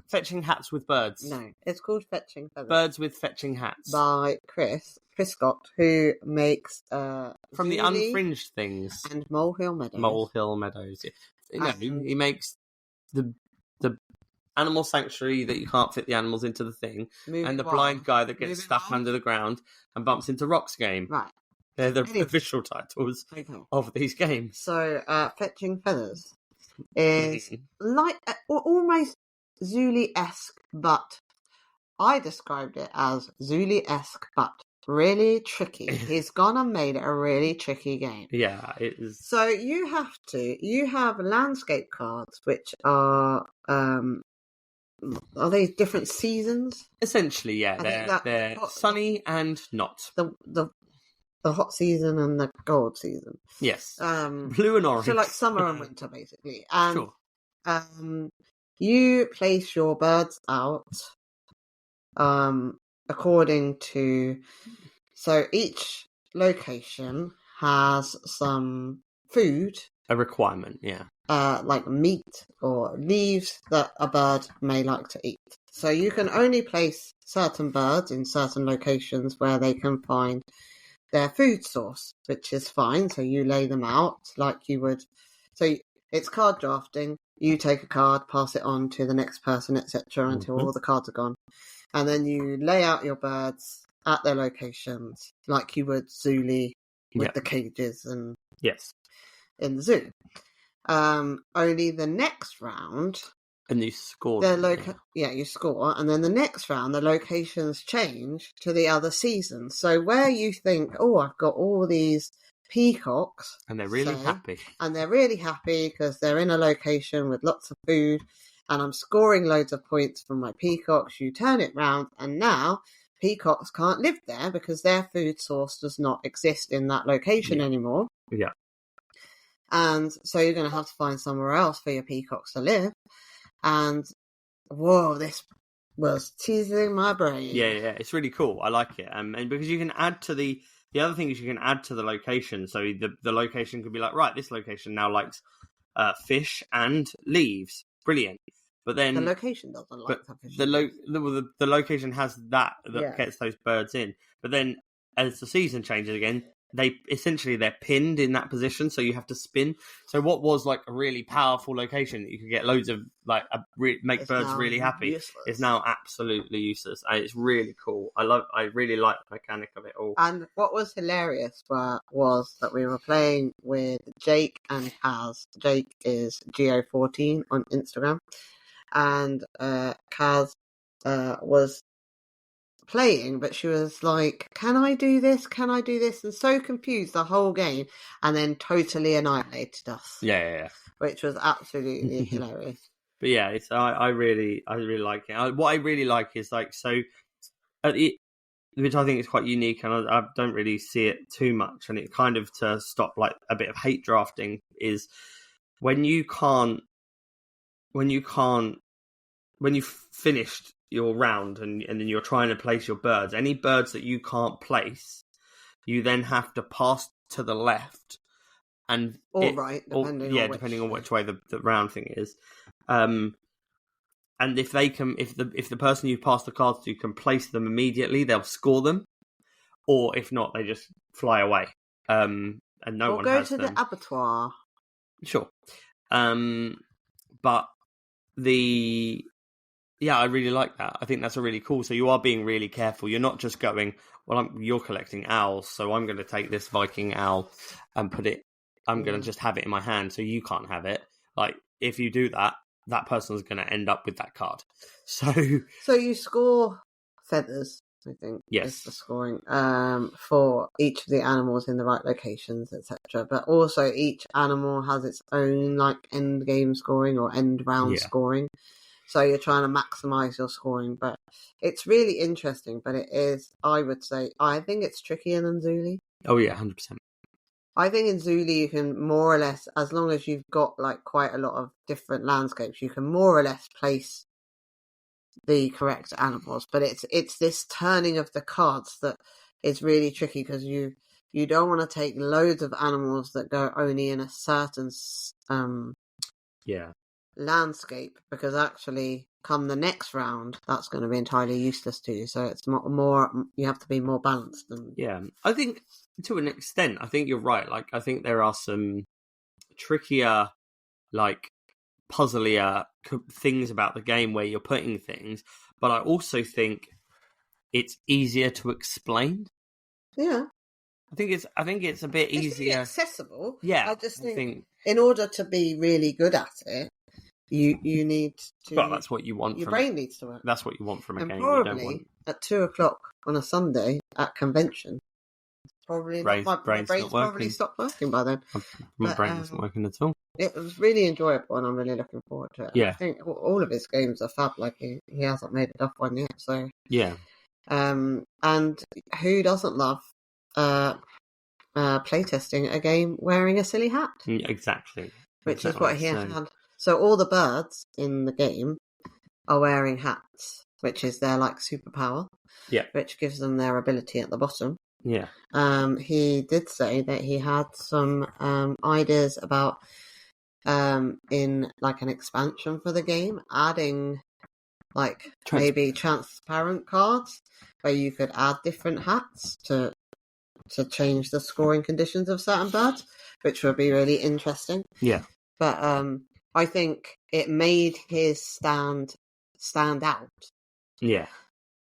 [SPEAKER 1] Fetching hats with birds.
[SPEAKER 2] No, it's called Fetching Feathers.
[SPEAKER 1] Birds with fetching hats.
[SPEAKER 2] By Chris Scott, who makes
[SPEAKER 1] from the Unfringed things
[SPEAKER 2] and Molehill Meadows.
[SPEAKER 1] Molehill Meadows. He makes the animal sanctuary that you can't fit the animals into the thing, and the blind guy that gets stuck under the ground and bumps into rocks game.
[SPEAKER 2] Right.
[SPEAKER 1] They're the official titles of these games.
[SPEAKER 2] So, Fetching Feathers is like almost Zuli-esque, but I described it as Zuli-esque, but really tricky. He's gone and made it a really tricky game.
[SPEAKER 1] Yeah, it is.
[SPEAKER 2] So you have landscape cards, which are they different seasons?
[SPEAKER 1] Essentially, yeah. They're sunny and not.
[SPEAKER 2] The hot season and the cold season.
[SPEAKER 1] Yes. Blue and orange.
[SPEAKER 2] So like summer and winter, basically. And
[SPEAKER 1] sure.
[SPEAKER 2] You place your birds out according to... So each location has some food.
[SPEAKER 1] A requirement, yeah.
[SPEAKER 2] Like meat or leaves that a bird may like to eat. So you can only place certain birds in certain locations where they can find their food source, which is fine. So you lay them out like you would. So it's card drafting. You take a card, pass it on to the next person, etc., until all the cards are gone. And then you lay out your birds at their locations like you would Zuli with the cages and in the zoo. Only the next round...
[SPEAKER 1] And you score.
[SPEAKER 2] You score, and then the next round, the locations change to the other season. So where you think, oh, I've got all these peacocks,
[SPEAKER 1] and they're really happy,
[SPEAKER 2] because they're in a location with lots of food, and I'm scoring loads of points from my peacocks. You turn it round, and now peacocks can't live there because their food source does not exist in that location anymore.
[SPEAKER 1] Yeah,
[SPEAKER 2] and so you're going to have to find somewhere else for your peacocks to live. And whoa, this was teasing my brain.
[SPEAKER 1] Yeah, it's really cool. I like it. And because you can add to the other thing is you can add to the location. So the location could be like, right, this location now likes fish and leaves. Brilliant. But then
[SPEAKER 2] the location doesn't like the fish.
[SPEAKER 1] The location has that gets those birds in. But then as the season changes again, they're pinned in that position, so you have to spin. So what was like a really powerful location that you could get loads of like make birds really happy is now absolutely useless. It's really cool. I really like the mechanic of it all.
[SPEAKER 2] And what was hilarious was that we were playing with Jake and Kaz. Jake is Geo14 on Instagram, and Kaz was playing, but she was like, can I do this, and so confused the whole game, and then totally annihilated us.
[SPEAKER 1] Yeah.
[SPEAKER 2] Which was absolutely hilarious.
[SPEAKER 1] But yeah, it's I really like it. What I really like is like, so which I think is quite unique, and I don't really see it too much, and it kind of, to stop like a bit of hate drafting, is when you've finished your round and then you're trying to place your birds, any birds that you can't place, you then have to pass to the left, and depending on which way the round thing is. And if the person you pass the cards to can place them immediately, they'll score them, or if not, they just fly away. And no one has them.
[SPEAKER 2] Go to the abattoir.
[SPEAKER 1] Sure. But I really like that. I think that's a really cool. So you are being really careful. You're not just going, well, you're collecting owls, so I'm going to take this Viking owl and put it. I'm going to just have it in my hand, so you can't have it. Like, if you do that, that person's going to end up with that card. So
[SPEAKER 2] you score feathers, I think.
[SPEAKER 1] Yes.
[SPEAKER 2] Is the scoring for each of the animals in the right locations, etc. But also each animal has its own like end game scoring or end round scoring. So you're trying to maximise your scoring, but it's really interesting. But it is, I would say, I think it's trickier than Zuli.
[SPEAKER 1] Oh yeah, 100%.
[SPEAKER 2] I think in Zuli you can more or less, as long as you've got like quite a lot of different landscapes, you can more or less place the correct animals. But it's this turning of the cards that is really tricky, because you don't want to take loads of animals that go only in a certain landscape, because actually come the next round that's going to be entirely useless to you. So it's more you have to be more balanced.
[SPEAKER 1] I think to an extent, I think you're right. Like, I think there are some trickier, like puzzlier things about the game where you're putting things, but I also think it's easier to explain.
[SPEAKER 2] Yeah,
[SPEAKER 1] I think it's a bit easier,
[SPEAKER 2] accessible.
[SPEAKER 1] Yeah,
[SPEAKER 2] I just think in order to be really good at it, you need to.
[SPEAKER 1] But that's what you want.
[SPEAKER 2] Your brain needs to work.
[SPEAKER 1] That's what you want from a game.
[SPEAKER 2] Probably
[SPEAKER 1] you don't want...
[SPEAKER 2] at 2:00 on a Sunday at convention. Probably my brain's probably stopped working by then.
[SPEAKER 1] My brain isn't working at all.
[SPEAKER 2] It was really enjoyable, and I'm really looking forward to it.
[SPEAKER 1] Yeah.
[SPEAKER 2] I think all of his games are fab. Like he hasn't made a duff one yet, so
[SPEAKER 1] yeah.
[SPEAKER 2] And who doesn't love playtesting a game wearing a silly hat?
[SPEAKER 1] Exactly.
[SPEAKER 2] Which is what he had. So all the birds in the game are wearing hats, which is their like superpower.
[SPEAKER 1] Yeah.
[SPEAKER 2] Which gives them their ability at the bottom.
[SPEAKER 1] Yeah.
[SPEAKER 2] He did say that he had some ideas about in like an expansion for the game, adding like maybe transparent cards where you could add different hats to change the scoring conditions of certain birds, which would be really interesting.
[SPEAKER 1] Yeah.
[SPEAKER 2] But I think it made his stand out.
[SPEAKER 1] Yeah.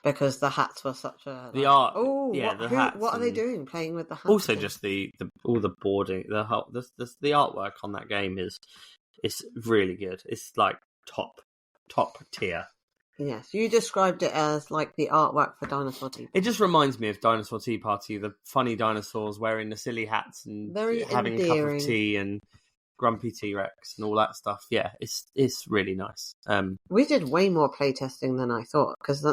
[SPEAKER 2] Because the hats were such a
[SPEAKER 1] the art.
[SPEAKER 2] Oh,
[SPEAKER 1] yeah,
[SPEAKER 2] the
[SPEAKER 1] hats.
[SPEAKER 2] What are they doing? Playing with the hats.
[SPEAKER 1] Also, just all the boarding, the artwork on that game is really good. It's like top tier.
[SPEAKER 2] Yes, you described it as like the artwork for Dinosaur Tea Party.
[SPEAKER 1] It just reminds me of Dinosaur Tea Party, the funny dinosaurs wearing the silly hats and
[SPEAKER 2] very
[SPEAKER 1] having
[SPEAKER 2] endearing.
[SPEAKER 1] a cup of tea and grumpy T-Rex and all that stuff. Yeah, it's really nice.
[SPEAKER 2] We did way more playtesting than I thought, because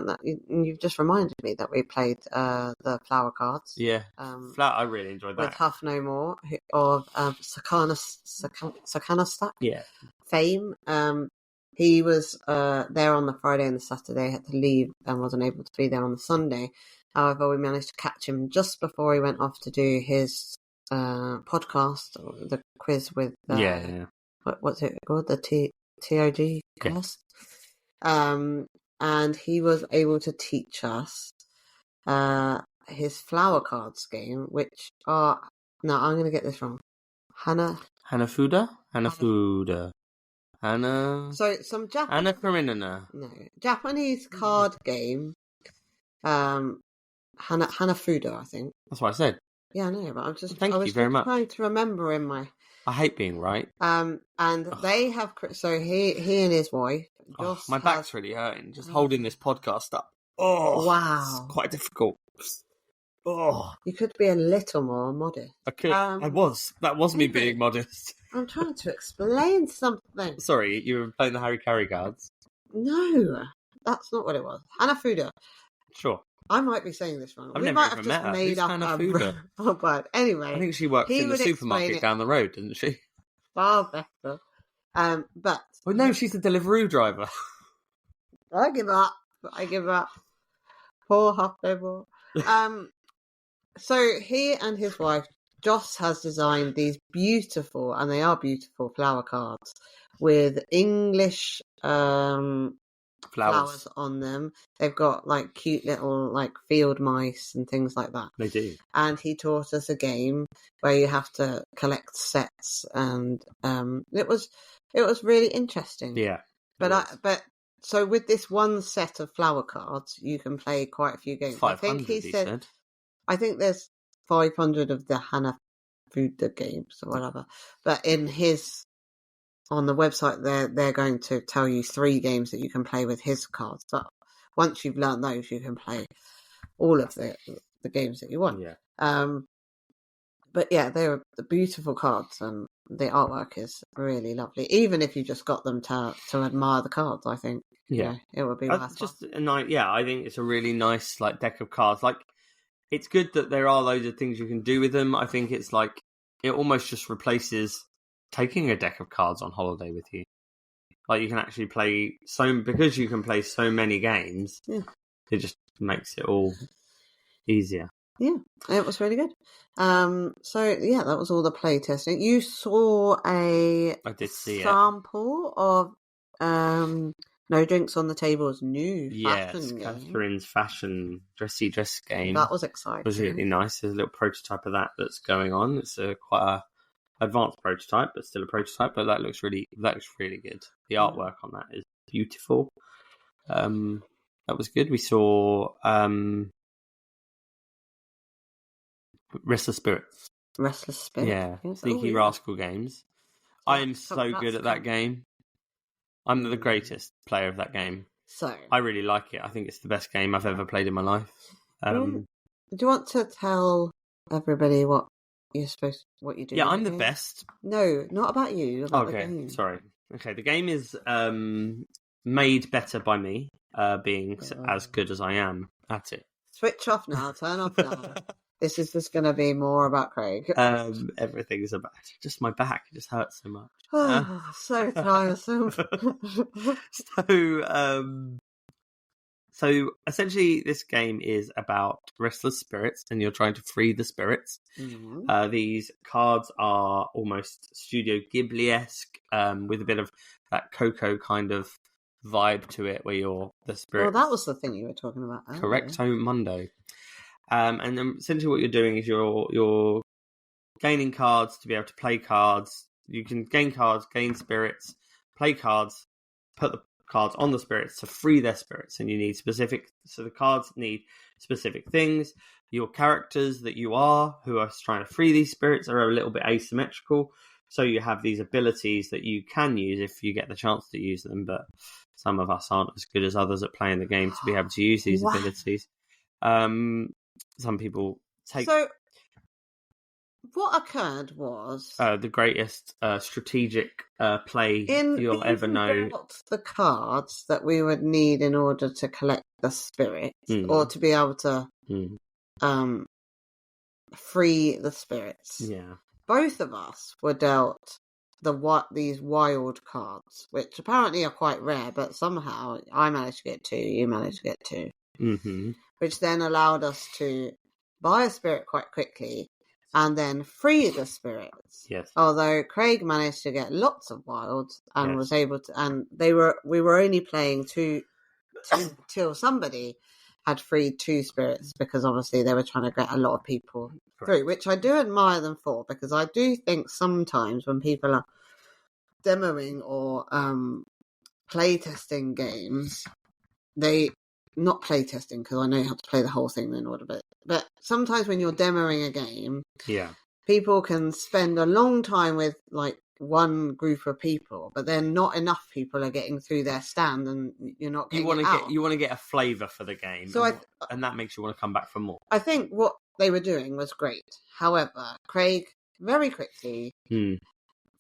[SPEAKER 2] you've just reminded me that we played the flower cards.
[SPEAKER 1] Yeah, I really enjoyed that.
[SPEAKER 2] With Huff No More of Sakana Stack.
[SPEAKER 1] Yeah.
[SPEAKER 2] Fame. He was there on the Friday and the Saturday, had to leave and wasn't able to be there on the Sunday. However, we managed to catch him just before he went off to do his podcast, the quiz with what's it called, the TOG quiz. And he was able to teach us his flower cards game, which are... No, I'm going to get this wrong.
[SPEAKER 1] Hanafuda?
[SPEAKER 2] So some Japanese...
[SPEAKER 1] Karinana.
[SPEAKER 2] No. Japanese card game. Hanafuda, I think.
[SPEAKER 1] That's what I said.
[SPEAKER 2] Yeah, I know, but
[SPEAKER 1] Thank you very much.
[SPEAKER 2] Trying to remember in my...
[SPEAKER 1] I hate being right.
[SPEAKER 2] And they have... So he and his wife...
[SPEAKER 1] my back's really hurting, just holding this podcast up. Oh,
[SPEAKER 2] wow.
[SPEAKER 1] It's quite difficult. Oh.
[SPEAKER 2] You could be a little more modest.
[SPEAKER 1] I could. I was. That was me being modest.
[SPEAKER 2] I'm trying to explain something.
[SPEAKER 1] Sorry, you were playing the Harry Carey cards?
[SPEAKER 2] No, that's not what it was. Hanafuda.
[SPEAKER 1] Sure.
[SPEAKER 2] I might be saying this wrong.
[SPEAKER 1] We might have just made up Hanafuda.
[SPEAKER 2] Oh, but anyway.
[SPEAKER 1] I think she worked in the supermarket down the road, didn't she?
[SPEAKER 2] Far better. But...
[SPEAKER 1] Well, no, she's a Deliveroo driver.
[SPEAKER 2] I give up. Poor Hufflepuff. So he and his wife, Joss, has designed these beautiful, and they are beautiful, flower cards with English flowers on them. They've got like cute little like field mice and things like that.
[SPEAKER 1] They do. And
[SPEAKER 2] he taught us a game where you have to collect sets, and it was really interesting.
[SPEAKER 1] Yeah.
[SPEAKER 2] So with this one set of flower cards, you can play quite a few games.
[SPEAKER 1] 500, he said.
[SPEAKER 2] I think there's 500 of the Hanafuda games or whatever. But on the website, they're going to tell you 3 games that you can play with his cards. But once you've learned those, you can play all of the games that you want.
[SPEAKER 1] Yeah.
[SPEAKER 2] But yeah, they're the beautiful cards, and the artwork is really lovely. Even if you just got them to admire the cards, I think.
[SPEAKER 1] Yeah,
[SPEAKER 2] it would be worth
[SPEAKER 1] it. Yeah, I think it's a really nice like deck of cards. Like, it's good that there are loads of things you can do with them. I think it's like it almost just replaces taking a deck of cards on holiday with you. Like, you can actually play because you can play so many games.
[SPEAKER 2] Yeah,
[SPEAKER 1] it just makes it all easier.
[SPEAKER 2] Yeah, it was really good. So yeah, that was all the play testing. You saw
[SPEAKER 1] I did see
[SPEAKER 2] sample of No Drinks on the Table's new fashion game.
[SPEAKER 1] Catherine's fashion dressy dress game.
[SPEAKER 2] That was exciting. It
[SPEAKER 1] was really nice. There's a little prototype of that's going on. It's quite a advanced prototype, but still a prototype. But that looks really good. The artwork on that is beautiful. That was good. We saw Restless Spirits. Yeah. Sneaky Rascal Games. I am so good at that game. I'm the greatest player of that game.
[SPEAKER 2] So
[SPEAKER 1] I really like it. I think it's the best game I've ever played in my life.
[SPEAKER 2] Do you want to tell everybody what you do?
[SPEAKER 1] Yeah, I'm the best.
[SPEAKER 2] No, not about you. About
[SPEAKER 1] okay,
[SPEAKER 2] the game.
[SPEAKER 1] Sorry. Okay, the game is made better by me, being as good as I am at it.
[SPEAKER 2] Switch off now. Turn off now. This is just going to be more about Craig.
[SPEAKER 1] Everything's about just my back. It just hurts so much.
[SPEAKER 2] So tiresome.
[SPEAKER 1] So essentially, this game is about restless spirits, and you're trying to free the spirits.
[SPEAKER 2] Mm-hmm.
[SPEAKER 1] These cards are almost Studio Ghibli-esque, with a bit of that Coco kind of vibe to it, where you're the spirits.
[SPEAKER 2] Well, that was the thing you were talking about earlier.
[SPEAKER 1] Correcto Mundo. And then essentially what you're doing is you're gaining cards to be able to play cards. You can gain cards, gain spirits, play cards, put the cards on the spirits to free their spirits. And you need so the cards need specific things. Your characters that you are, who are trying to free these spirits, are a little bit asymmetrical. So you have these abilities that you can use if you get the chance to use them. But some of us aren't as good as others at playing the game to be able to use these abilities. Some people take...
[SPEAKER 2] So, what occurred was...
[SPEAKER 1] the greatest strategic play you'll ever know.
[SPEAKER 2] The cards that we would need in order to collect the spirits, or to be able to free the spirits.
[SPEAKER 1] Yeah.
[SPEAKER 2] Both of us were dealt these wild cards, which apparently are quite rare, but somehow I managed to get 2, you managed to get 2.
[SPEAKER 1] Mm-hmm.
[SPEAKER 2] Which then allowed us to buy a spirit quite quickly and then free the spirits.
[SPEAKER 1] Yes.
[SPEAKER 2] Although Craig managed to get lots of wilds and was able to, and we were only playing till somebody had freed 2 spirits because obviously they were trying to get a lot of people through, which I do admire them for, because I do think sometimes when people are demoing or playtesting games, not playtesting because I know how to play the whole thing in order, but sometimes when you're demoing a game, people can spend a long time with like one group of people, but then not enough people are getting through their stand, and you're not getting
[SPEAKER 1] you want to get a flavour for the game, so and that makes you want to come back for more.
[SPEAKER 2] I think what they were doing was great. However, Craig very quickly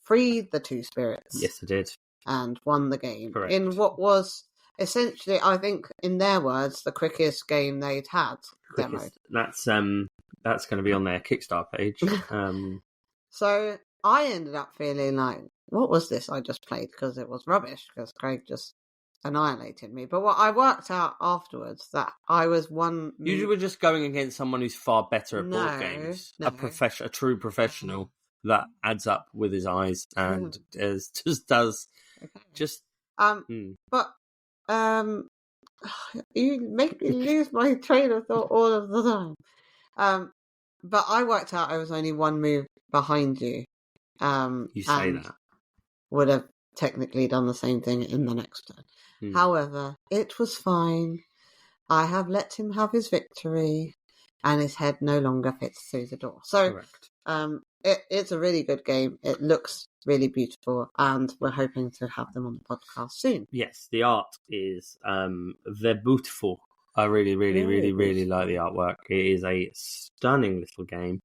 [SPEAKER 2] freed the 2 spirits.
[SPEAKER 1] Yes, I did,
[SPEAKER 2] and won the game.
[SPEAKER 1] Correct.
[SPEAKER 2] In what was essentially, I think, in their words, the quickest game they'd had demoed.
[SPEAKER 1] That's going to be on their Kickstarter page.
[SPEAKER 2] So I ended up feeling like, what was this I just played? Because it was rubbish, because Craig just annihilated me. But what I worked out afterwards, that I was one...
[SPEAKER 1] You were just going against someone who's far better at board games.
[SPEAKER 2] No.
[SPEAKER 1] A true professional that adds up with his eyes and does...
[SPEAKER 2] But you make me lose my train of thought all of the time. But I worked out I was only one move behind you.
[SPEAKER 1] You say that.
[SPEAKER 2] Would have technically done the same thing in the next turn. However, it was fine. I have let him have his victory, and his head no longer fits through the door. So,
[SPEAKER 1] correct.
[SPEAKER 2] It's a really good game. It looks really beautiful, and we're hoping to have them on the podcast soon.
[SPEAKER 1] Yes, the art is they're beautiful. I really like the artwork. It is a stunning little game.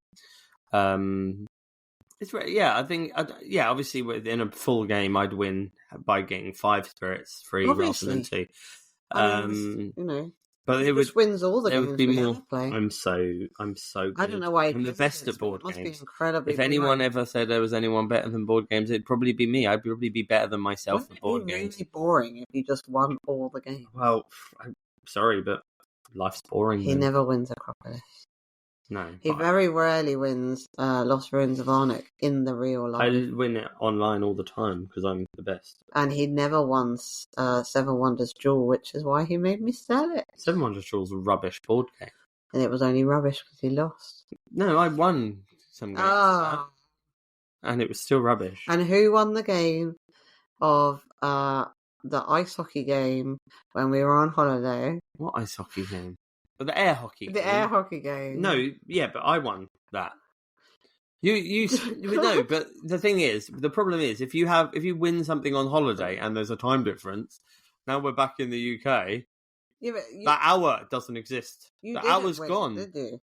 [SPEAKER 1] It's I think obviously within a full game I'd win by getting 5 spirits free rather than 2. But it would
[SPEAKER 2] wins all the games
[SPEAKER 1] would be more.
[SPEAKER 2] Play.
[SPEAKER 1] I'm so good.
[SPEAKER 2] I don't know why
[SPEAKER 1] I'm the best at board
[SPEAKER 2] games.
[SPEAKER 1] games.
[SPEAKER 2] Be incredibly
[SPEAKER 1] if anyone ever said there was anyone better than board games, it'd probably be me. I'd probably be better than myself at board games.
[SPEAKER 2] It'd be boring if you just won all the games.
[SPEAKER 1] Well, I'm sorry, but life's boring.
[SPEAKER 2] He never wins Acropolis.
[SPEAKER 1] No.
[SPEAKER 2] He very rarely wins Lost Ruins of Arnak in the real life.
[SPEAKER 1] I win it online all the time because I'm the best.
[SPEAKER 2] And he never won Seven Wonders Jewel, which is why he made me sell it.
[SPEAKER 1] Seven Wonders Jewel's a rubbish board game.
[SPEAKER 2] And it was only rubbish because he lost.
[SPEAKER 1] No, I won some games. And it was still rubbish.
[SPEAKER 2] And who won the game of the ice hockey game when we were on holiday?
[SPEAKER 1] What ice hockey game? The air hockey game.
[SPEAKER 2] The air hockey game.
[SPEAKER 1] No, yeah, but I won that. You no, but the problem is if you win something on holiday and there's a time difference, now we're back in the UK.
[SPEAKER 2] Yeah, but
[SPEAKER 1] that hour doesn't exist. The hour's gone.
[SPEAKER 2] Did you?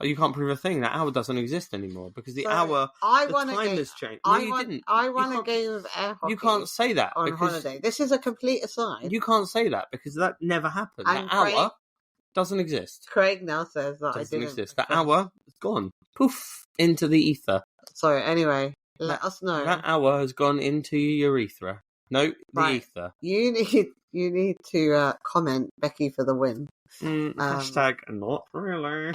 [SPEAKER 1] You can't prove a thing. That hour doesn't exist anymore because the hour. Time has changed. No, you didn't.
[SPEAKER 2] I won a game of air hockey.
[SPEAKER 1] You can't say that
[SPEAKER 2] on holiday. This is a complete aside.
[SPEAKER 1] You can't say that because that never happened. That hour doesn't exist.
[SPEAKER 2] Craig now says that
[SPEAKER 1] doesn't exist. That hour is gone. Poof into the ether.
[SPEAKER 2] So anyway, let us know.
[SPEAKER 1] That hour has gone into your urethra. No, the ether.
[SPEAKER 2] You need to comment Becky for the win.
[SPEAKER 1] Hashtag not really.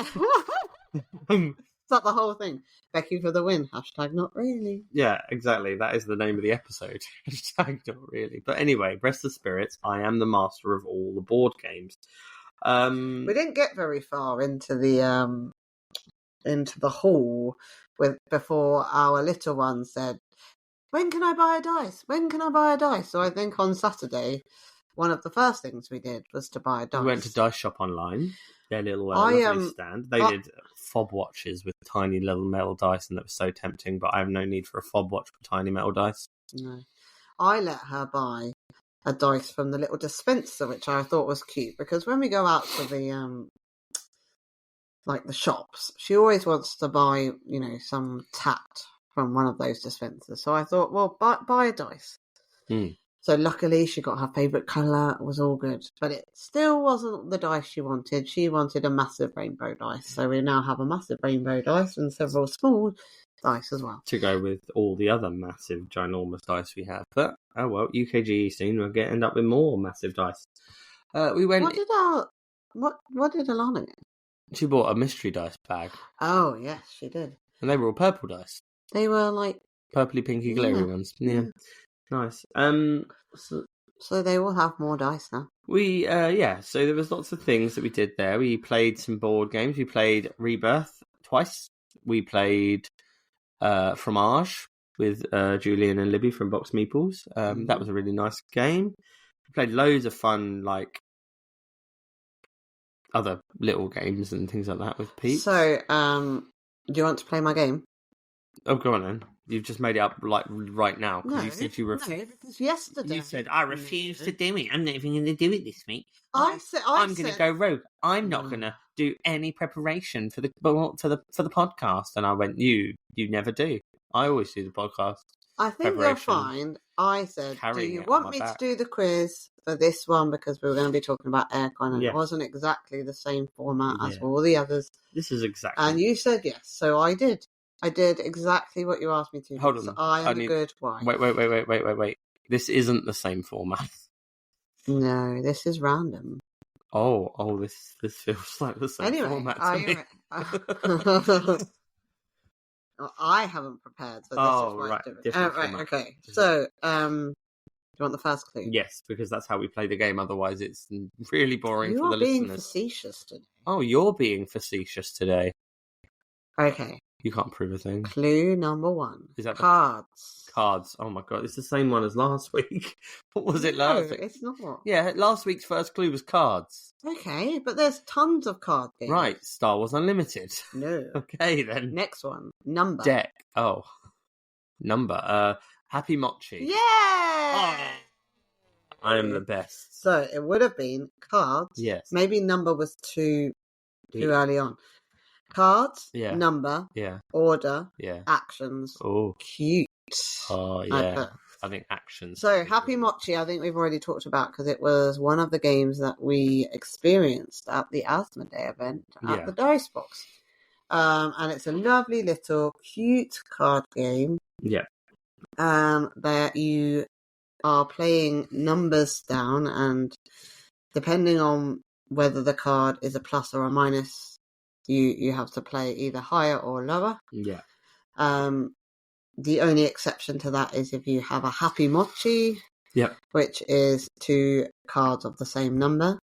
[SPEAKER 2] It's not the whole thing. Becky for the win. Hashtag not really.
[SPEAKER 1] Yeah, exactly. That is the name of the episode. Hashtag not really. But anyway, rest of spirits. I am the master of all the board games.
[SPEAKER 2] We didn't get very far into the hall before our little one said, "When can I buy a dice? When can I buy a dice?" So I think on Saturday, one of the first things we did was to buy a dice.
[SPEAKER 1] We went to Dice Shop Online. Their little lovely stand. They did fob watches with tiny little metal dice, and that was so tempting. But I have no need for a fob watch with tiny metal dice.
[SPEAKER 2] No, I let her buy a dice from the little dispenser, which I thought was cute, because when we go out to the the shops, she always wants to buy, some tat from one of those dispensers. So I thought, well, buy a dice. So luckily she got her favourite colour. It was all good. But it still wasn't the dice she wanted. She wanted a massive rainbow dice. So we now have a massive rainbow dice and several small dice as well.
[SPEAKER 1] To go with all the other massive, ginormous dice we have. But, oh well, UKGE soon we'll end up with more massive dice. We went...
[SPEAKER 2] What did Alana get?
[SPEAKER 1] She bought a mystery dice bag.
[SPEAKER 2] Oh, yes, she did.
[SPEAKER 1] And they were all purple dice.
[SPEAKER 2] They were like...
[SPEAKER 1] Purpley, pinky, glary ones. Yeah. Nice.
[SPEAKER 2] So they will have more dice now.
[SPEAKER 1] So there was lots of things that we did there. We played some board games. We played Rebirth twice. We played Fromage with Julian and Libby from Box Meeples. That was a really nice game. We played loads of fun, like, other little games and things like that with Pete.
[SPEAKER 2] So, do you want to play my game?
[SPEAKER 1] Oh, go on then. You've just made it up like right now.
[SPEAKER 2] No,
[SPEAKER 1] you said you
[SPEAKER 2] because yesterday
[SPEAKER 1] you said I refuse to do it. I'm not even going to do it this week.
[SPEAKER 2] I'm
[SPEAKER 1] going to go rogue. I'm not going to do any preparation for the podcast. And I went, you never do. I always do the podcast.
[SPEAKER 2] I think you'll find. I said, do you want me to do the quiz for this one because we were going to be talking about Airecon and it wasn't exactly the same format as all the others.
[SPEAKER 1] This is exactly.
[SPEAKER 2] And you said yes, so I did. I did exactly what you asked me to.
[SPEAKER 1] Hold on.
[SPEAKER 2] I am a good wife.
[SPEAKER 1] Wait. This isn't the same format.
[SPEAKER 2] No, this is random.
[SPEAKER 1] Oh, this feels like the same format to me.
[SPEAKER 2] I haven't prepared, so this is what I'm doing. Right, okay. So, do you want the first clue?
[SPEAKER 1] Yes, because that's how we play the game. Otherwise, it's really boring for the listeners.
[SPEAKER 2] You're being facetious today.
[SPEAKER 1] Oh, you're being facetious today.
[SPEAKER 2] Okay.
[SPEAKER 1] You can't prove a thing.
[SPEAKER 2] Clue number 1.
[SPEAKER 1] Is that
[SPEAKER 2] cards?
[SPEAKER 1] Cards. Oh my god, it's the same one as last week. What was it last week?
[SPEAKER 2] No, it's not.
[SPEAKER 1] Yeah, last week's first clue was cards.
[SPEAKER 2] Okay, but there's tons of card games.
[SPEAKER 1] Right, Star Wars Unlimited.
[SPEAKER 2] No.
[SPEAKER 1] Okay, then.
[SPEAKER 2] Next one. Number.
[SPEAKER 1] Deck. Oh. Number. Happy Mochi.
[SPEAKER 2] Yeah!
[SPEAKER 1] Oh. I am the best.
[SPEAKER 2] So, it would have been cards.
[SPEAKER 1] Yes.
[SPEAKER 2] Maybe number was too early on. Cards, number, order, actions.
[SPEAKER 1] Oh,
[SPEAKER 2] cute.
[SPEAKER 1] Oh, yeah. I think actions.
[SPEAKER 2] So, Happy Mochi, I think we've already talked about because it was one of the games that we experienced at the Asmodee event at the Dice Box. And it's a lovely little cute card game.
[SPEAKER 1] Yeah.
[SPEAKER 2] That you are playing numbers down, and depending on whether the card is a plus or a minus, you have to play either higher or lower.
[SPEAKER 1] Yeah.
[SPEAKER 2] The only exception to that is if you have a Happy Mochi, which is 2 cards of the same number.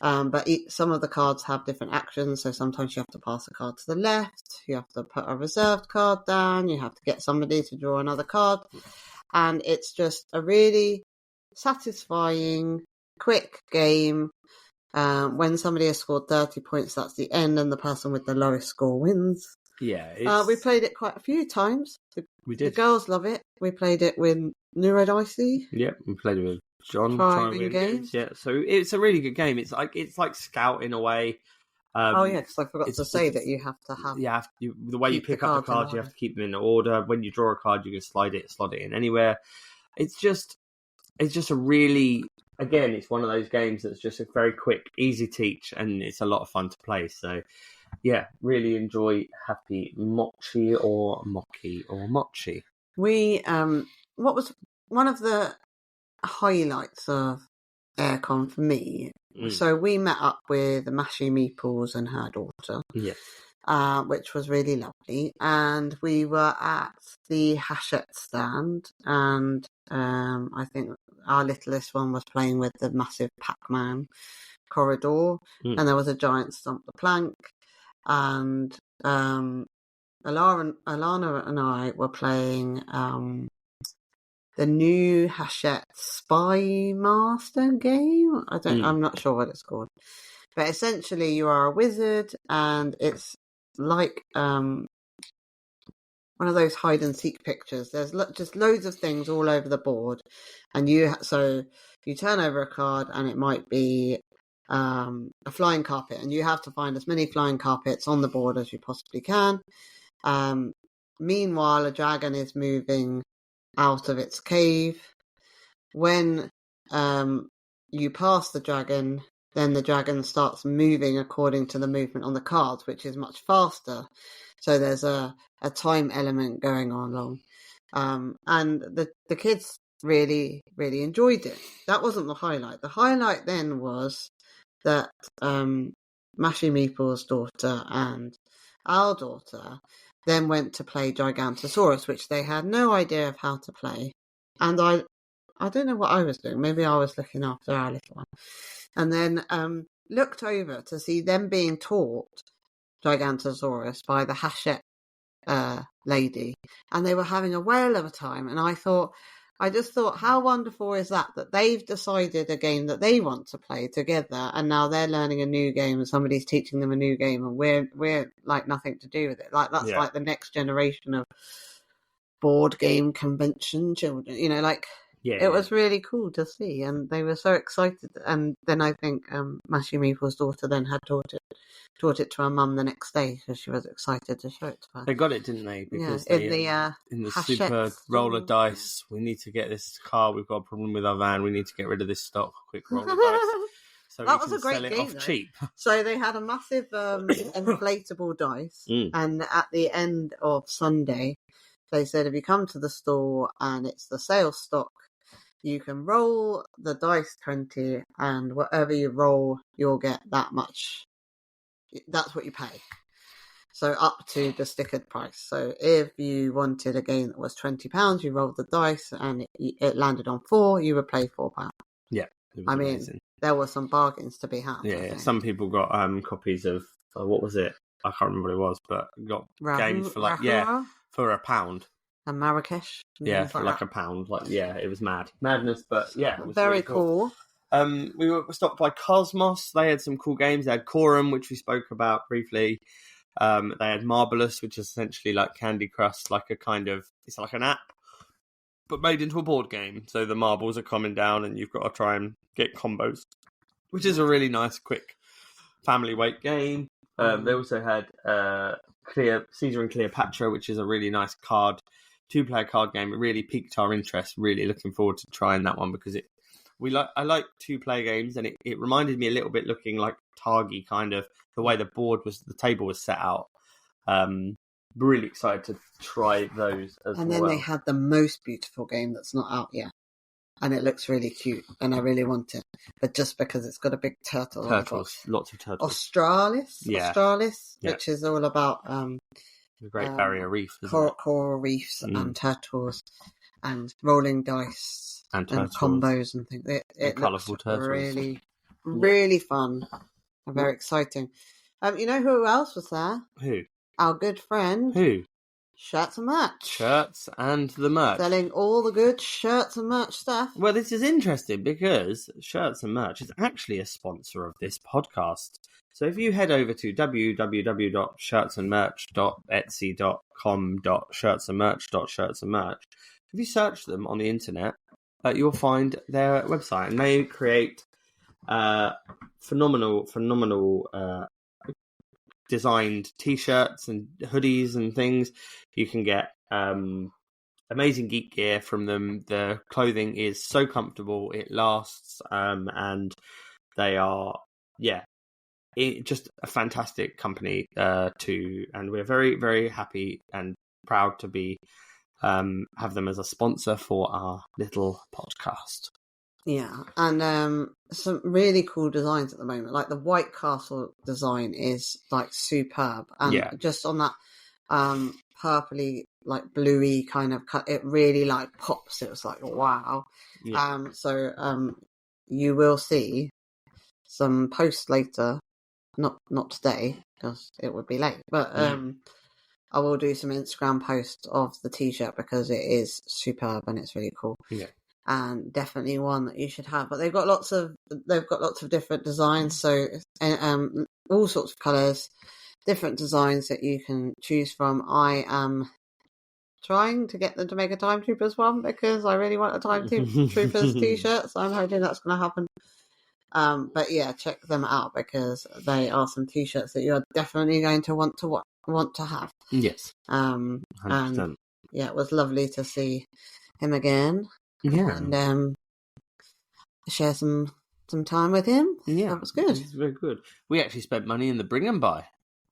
[SPEAKER 2] But some of the cards have different actions, so sometimes you have to pass a card to the left, you have to put a reserved card down, you have to get somebody to draw another card, and it's just a really satisfying, quick game. When somebody has scored 30 points, that's the end, and the person with the lowest score wins.
[SPEAKER 1] Yeah,
[SPEAKER 2] we played it quite a few times.
[SPEAKER 1] We did.
[SPEAKER 2] The girls love it. We played it with Neuro Dicey.
[SPEAKER 1] Yeah, we played it with John.
[SPEAKER 2] Trying games.
[SPEAKER 1] Yeah, so it's a really good game. It's like Scout in a way.
[SPEAKER 2] Because I forgot to say that you have to have.
[SPEAKER 1] The way you pick up the cards, you have to keep them in order. When you draw a card, you can slot it in anywhere. It's just a really. Again, it's one of those games that's just a very quick, easy teach, and it's a lot of fun to play. So, yeah, really enjoy Happy Mochi or Mochi or Mochi.
[SPEAKER 2] We, what was one of the highlights of Airecon for me? So we met up with Mashy Meeples and her daughter.
[SPEAKER 1] Yeah.
[SPEAKER 2] Which was really lovely. And we were at the Hachette stand, and I think our littlest one was playing with the massive Pac-Man corridor, and there was a giant Stomp the Plank, and Alana and I were playing the new Hachette Spy Master game. I'm not sure what it's called, but essentially you are a wizard, and it's like one of those hide and seek pictures. There's just loads of things all over the board, and you turn over a card, and it might be a flying carpet, and you have to find as many flying carpets on the board as you possibly can. Meanwhile, a dragon is moving out of its cave. When you pass the dragon, then the dragon starts moving according to the movement on the cards, which is much faster. So there's a time element going on along. And the kids really, really enjoyed it. That wasn't the highlight. The highlight then was that Mashy Meeple's daughter and our daughter then went to play Gigantosaurus, which they had no idea of how to play. And I don't know what I was doing. Maybe I was looking after our little one. And then looked over to see them being taught Gigantosaurus by the Hachette lady. And they were having a whale of a time. And I just thought, how wonderful is that they've decided a game that they want to play together, and now they're learning a new game and somebody's teaching them a new game, and we're like nothing to do with it. Like that's like the next generation of board game convention children, it was really cool to see, and they were so excited. And then I think Mashy Meeple's daughter then had taught it to her mum the next day because she was excited to show it to her.
[SPEAKER 1] They got it, didn't they? Because
[SPEAKER 2] in
[SPEAKER 1] the super roller dice, we need to get this car. We've got a problem with our van. We need to get rid of this stock. Quick roller dice. So that was a great game. Off cheap.
[SPEAKER 2] So they had a massive inflatable dice, and at the end of Sunday, they said if you come to the store and it's the sales stock, you can roll the dice 20, and whatever you roll, you'll get that much. That's what you pay. So up to the stickered price. So if you wanted a game that was £20, you rolled the dice and it landed on 4, you would pay £4.
[SPEAKER 1] Yeah,
[SPEAKER 2] amazing. There were some bargains to be had.
[SPEAKER 1] Yeah. Some people got copies of what was it? I can't remember what it was, but got games for for £1.
[SPEAKER 2] And Marrakesh.
[SPEAKER 1] For like £1. It was madness, but it was
[SPEAKER 2] very
[SPEAKER 1] really cool. We were stopped by Cosmos. They had some cool games. They had Quorum, which we spoke about briefly. They had Marvelous, which is essentially like Candy Crush, it's like an app, but made into a board game. So the marbles are coming down and you've got to try and get combos, which is a really nice, quick family weight game. They also had Caesar and Cleopatra, which is a really nice 2-player card game. It really piqued our interest. Really looking forward to trying that one because I like 2-player games, and it reminded me a little bit looking like Targi, kind of the way the table was set out. Really excited to try those as well.
[SPEAKER 2] And then they had the most beautiful game that's not out yet, and it looks really cute, and I really want it, but just because it's got a big turtle.
[SPEAKER 1] Lots of turtles.
[SPEAKER 2] Australis, which is all about
[SPEAKER 1] the Great Barrier Reef,
[SPEAKER 2] coral reefs and turtles, and rolling dice and combos and things. It
[SPEAKER 1] colourful turtles.
[SPEAKER 2] Really, really fun and very exciting. You know who else was there?
[SPEAKER 1] Who?
[SPEAKER 2] Our good friend.
[SPEAKER 1] Who?
[SPEAKER 2] Shirts and Merch.
[SPEAKER 1] Shirts and the merch.
[SPEAKER 2] Selling all the good shirts and merch stuff.
[SPEAKER 1] Well, this is interesting because Shirts and Merch is actually a sponsor of this podcast. So if you head over to www.shirtsandmerch.etsy.com.shirtsandmerch.shirtsandmerch, if you search them on the internet, you'll find their website, and they create phenomenal designed t-shirts and hoodies and things. You can get amazing geek gear from them. The clothing is so comfortable, it lasts, and they are just a fantastic company and we're very, very happy and proud to be have them as a sponsor for our little podcast.
[SPEAKER 2] Yeah, and some really cool designs at the moment. Like the White Castle design is like superb, and just on that purpley, like bluey kind of cut, it really like pops. It was like wow. Yeah. So you will see some posts later, not today because it would be late, but I will do some Instagram posts of the t-shirt because it is superb and it's really cool.
[SPEAKER 1] Yeah.
[SPEAKER 2] And definitely one that you should have. But they've got lots of different designs, so all sorts of colours, different designs that you can choose from. I am trying to get them to make a Time Troopers one because I really want a Time Troopers t-shirt, so I'm hoping that's going to happen. But yeah, check them out because they are some t-shirts that you're definitely going to want to have.
[SPEAKER 1] Yes.
[SPEAKER 2] 100%. And yeah, it was lovely to see him again.
[SPEAKER 1] Yeah.
[SPEAKER 2] And share some time with him.
[SPEAKER 1] Yeah.
[SPEAKER 2] That was good.
[SPEAKER 1] It was very good. We actually spent money in the Bring and Buy.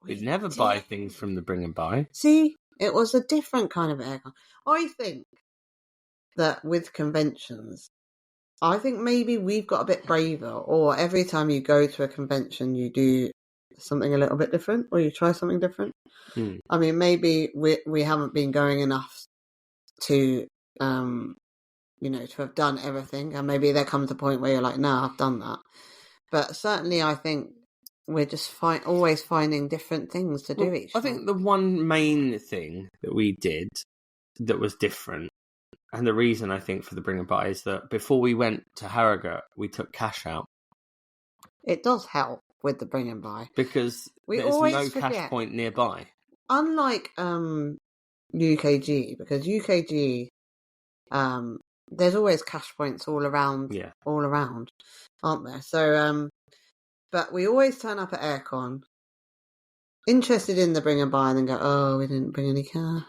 [SPEAKER 1] We'd never buy things from the Bring and Buy.
[SPEAKER 2] See, it was a different kind of Airecon. I think that with conventions, I think maybe we've got a bit braver, or every time you go to a convention, you do something a little bit different, or you try something different. I mean, maybe we haven't been going enough to to have done everything. And maybe there comes a point where you're like, no, I've done that. But certainly I think we're just always finding different things to do each time.
[SPEAKER 1] I think the one main thing that we did that was different, and the reason I think for the bring and buy is that before we went to Harrogate, we took cash out.
[SPEAKER 2] It does help with the bring and buy.
[SPEAKER 1] Because there's no cash point nearby.
[SPEAKER 2] Unlike UKG, because UKG, there's always cash points all around, aren't there? So, but we always turn up at Airecon, interested in the bring and buy, and then go, oh, we didn't bring any cash.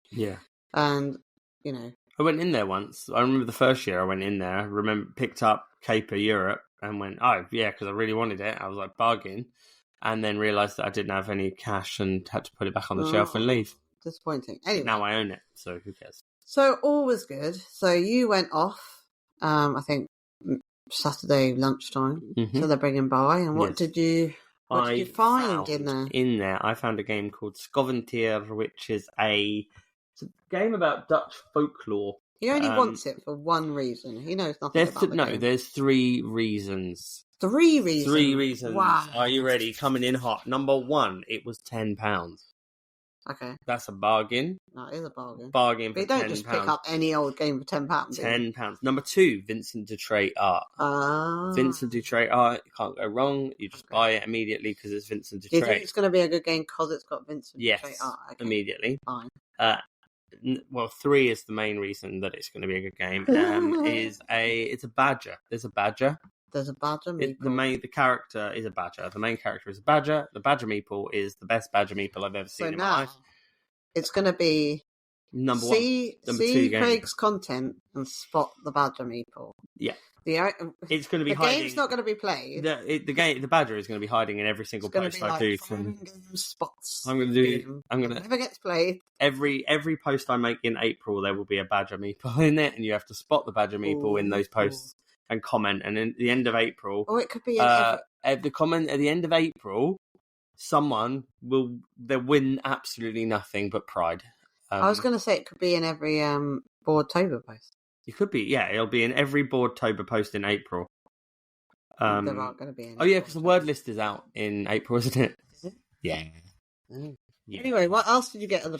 [SPEAKER 1] Yeah.
[SPEAKER 2] And,
[SPEAKER 1] I went in there once. I remember the first year I went in there, picked up Caper Europe and went, oh, yeah, because I really wanted it. I was like, bargain. And then realised that I didn't have any cash and had to put it back on the shelf and leave.
[SPEAKER 2] Disappointing. Anyway.
[SPEAKER 1] Now I own it, so who cares?
[SPEAKER 2] So all was good. So you went off, I think, Saturday lunchtime to the bring and buy. And what did you find in there?
[SPEAKER 1] In there, I found a game called Scoventier, which is it's a game about Dutch folklore.
[SPEAKER 2] He only wants it for one reason. He knows nothing about the game.
[SPEAKER 1] There's 3 reasons.
[SPEAKER 2] 3 reasons?
[SPEAKER 1] 3 reasons.
[SPEAKER 2] Wow.
[SPEAKER 1] Are you ready? Coming in hot. Number 1, it was £10.
[SPEAKER 2] Okay.
[SPEAKER 1] That's a bargain.
[SPEAKER 2] That is a bargain.
[SPEAKER 1] Bargain for £10.
[SPEAKER 2] But you don't just pick up any old game for £10.
[SPEAKER 1] £10. Number 2, Vincent Dutrait art. Vincent Dutrait art, you can't go wrong. You just buy it immediately because it's Vincent Dutrait.
[SPEAKER 2] Do you think it's going to be a good game because it's got Vincent Dutrait art?
[SPEAKER 1] Yes, immediately.
[SPEAKER 2] Fine.
[SPEAKER 1] 3 is the main reason that it's going to be a good game. It's a badger. There's a badger.
[SPEAKER 2] There's a badger meeple.
[SPEAKER 1] The character is a badger. The main character is a badger. The badger meeple is the best badger meeple I've ever seen in my life.
[SPEAKER 2] It's going to be
[SPEAKER 1] number 1.
[SPEAKER 2] See Craig's content and spot the badger meeple.
[SPEAKER 1] Yeah.
[SPEAKER 2] It's going to be
[SPEAKER 1] hiding.
[SPEAKER 2] The game's not going to be played.
[SPEAKER 1] The badger is going to be hiding in every single post I do.
[SPEAKER 2] Spots.
[SPEAKER 1] I'm going to do. I'm going to.
[SPEAKER 2] Never gets played.
[SPEAKER 1] Every post I make in April, there will be a badger meeple in it, and you have to spot the badger meeple in those posts and comment. And at the end of April,
[SPEAKER 2] it could be
[SPEAKER 1] at the comment at the end of April, someone will win absolutely nothing but pride.
[SPEAKER 2] I was going to say it could be in every Boardtober post.
[SPEAKER 1] It could be, it'll be in every Boardtober post in April.
[SPEAKER 2] There aren't going to be any.
[SPEAKER 1] Oh yeah, because the word list is out in April, isn't it?
[SPEAKER 2] Is it?
[SPEAKER 1] Yeah.
[SPEAKER 2] Yeah. Anyway, what else did you get at the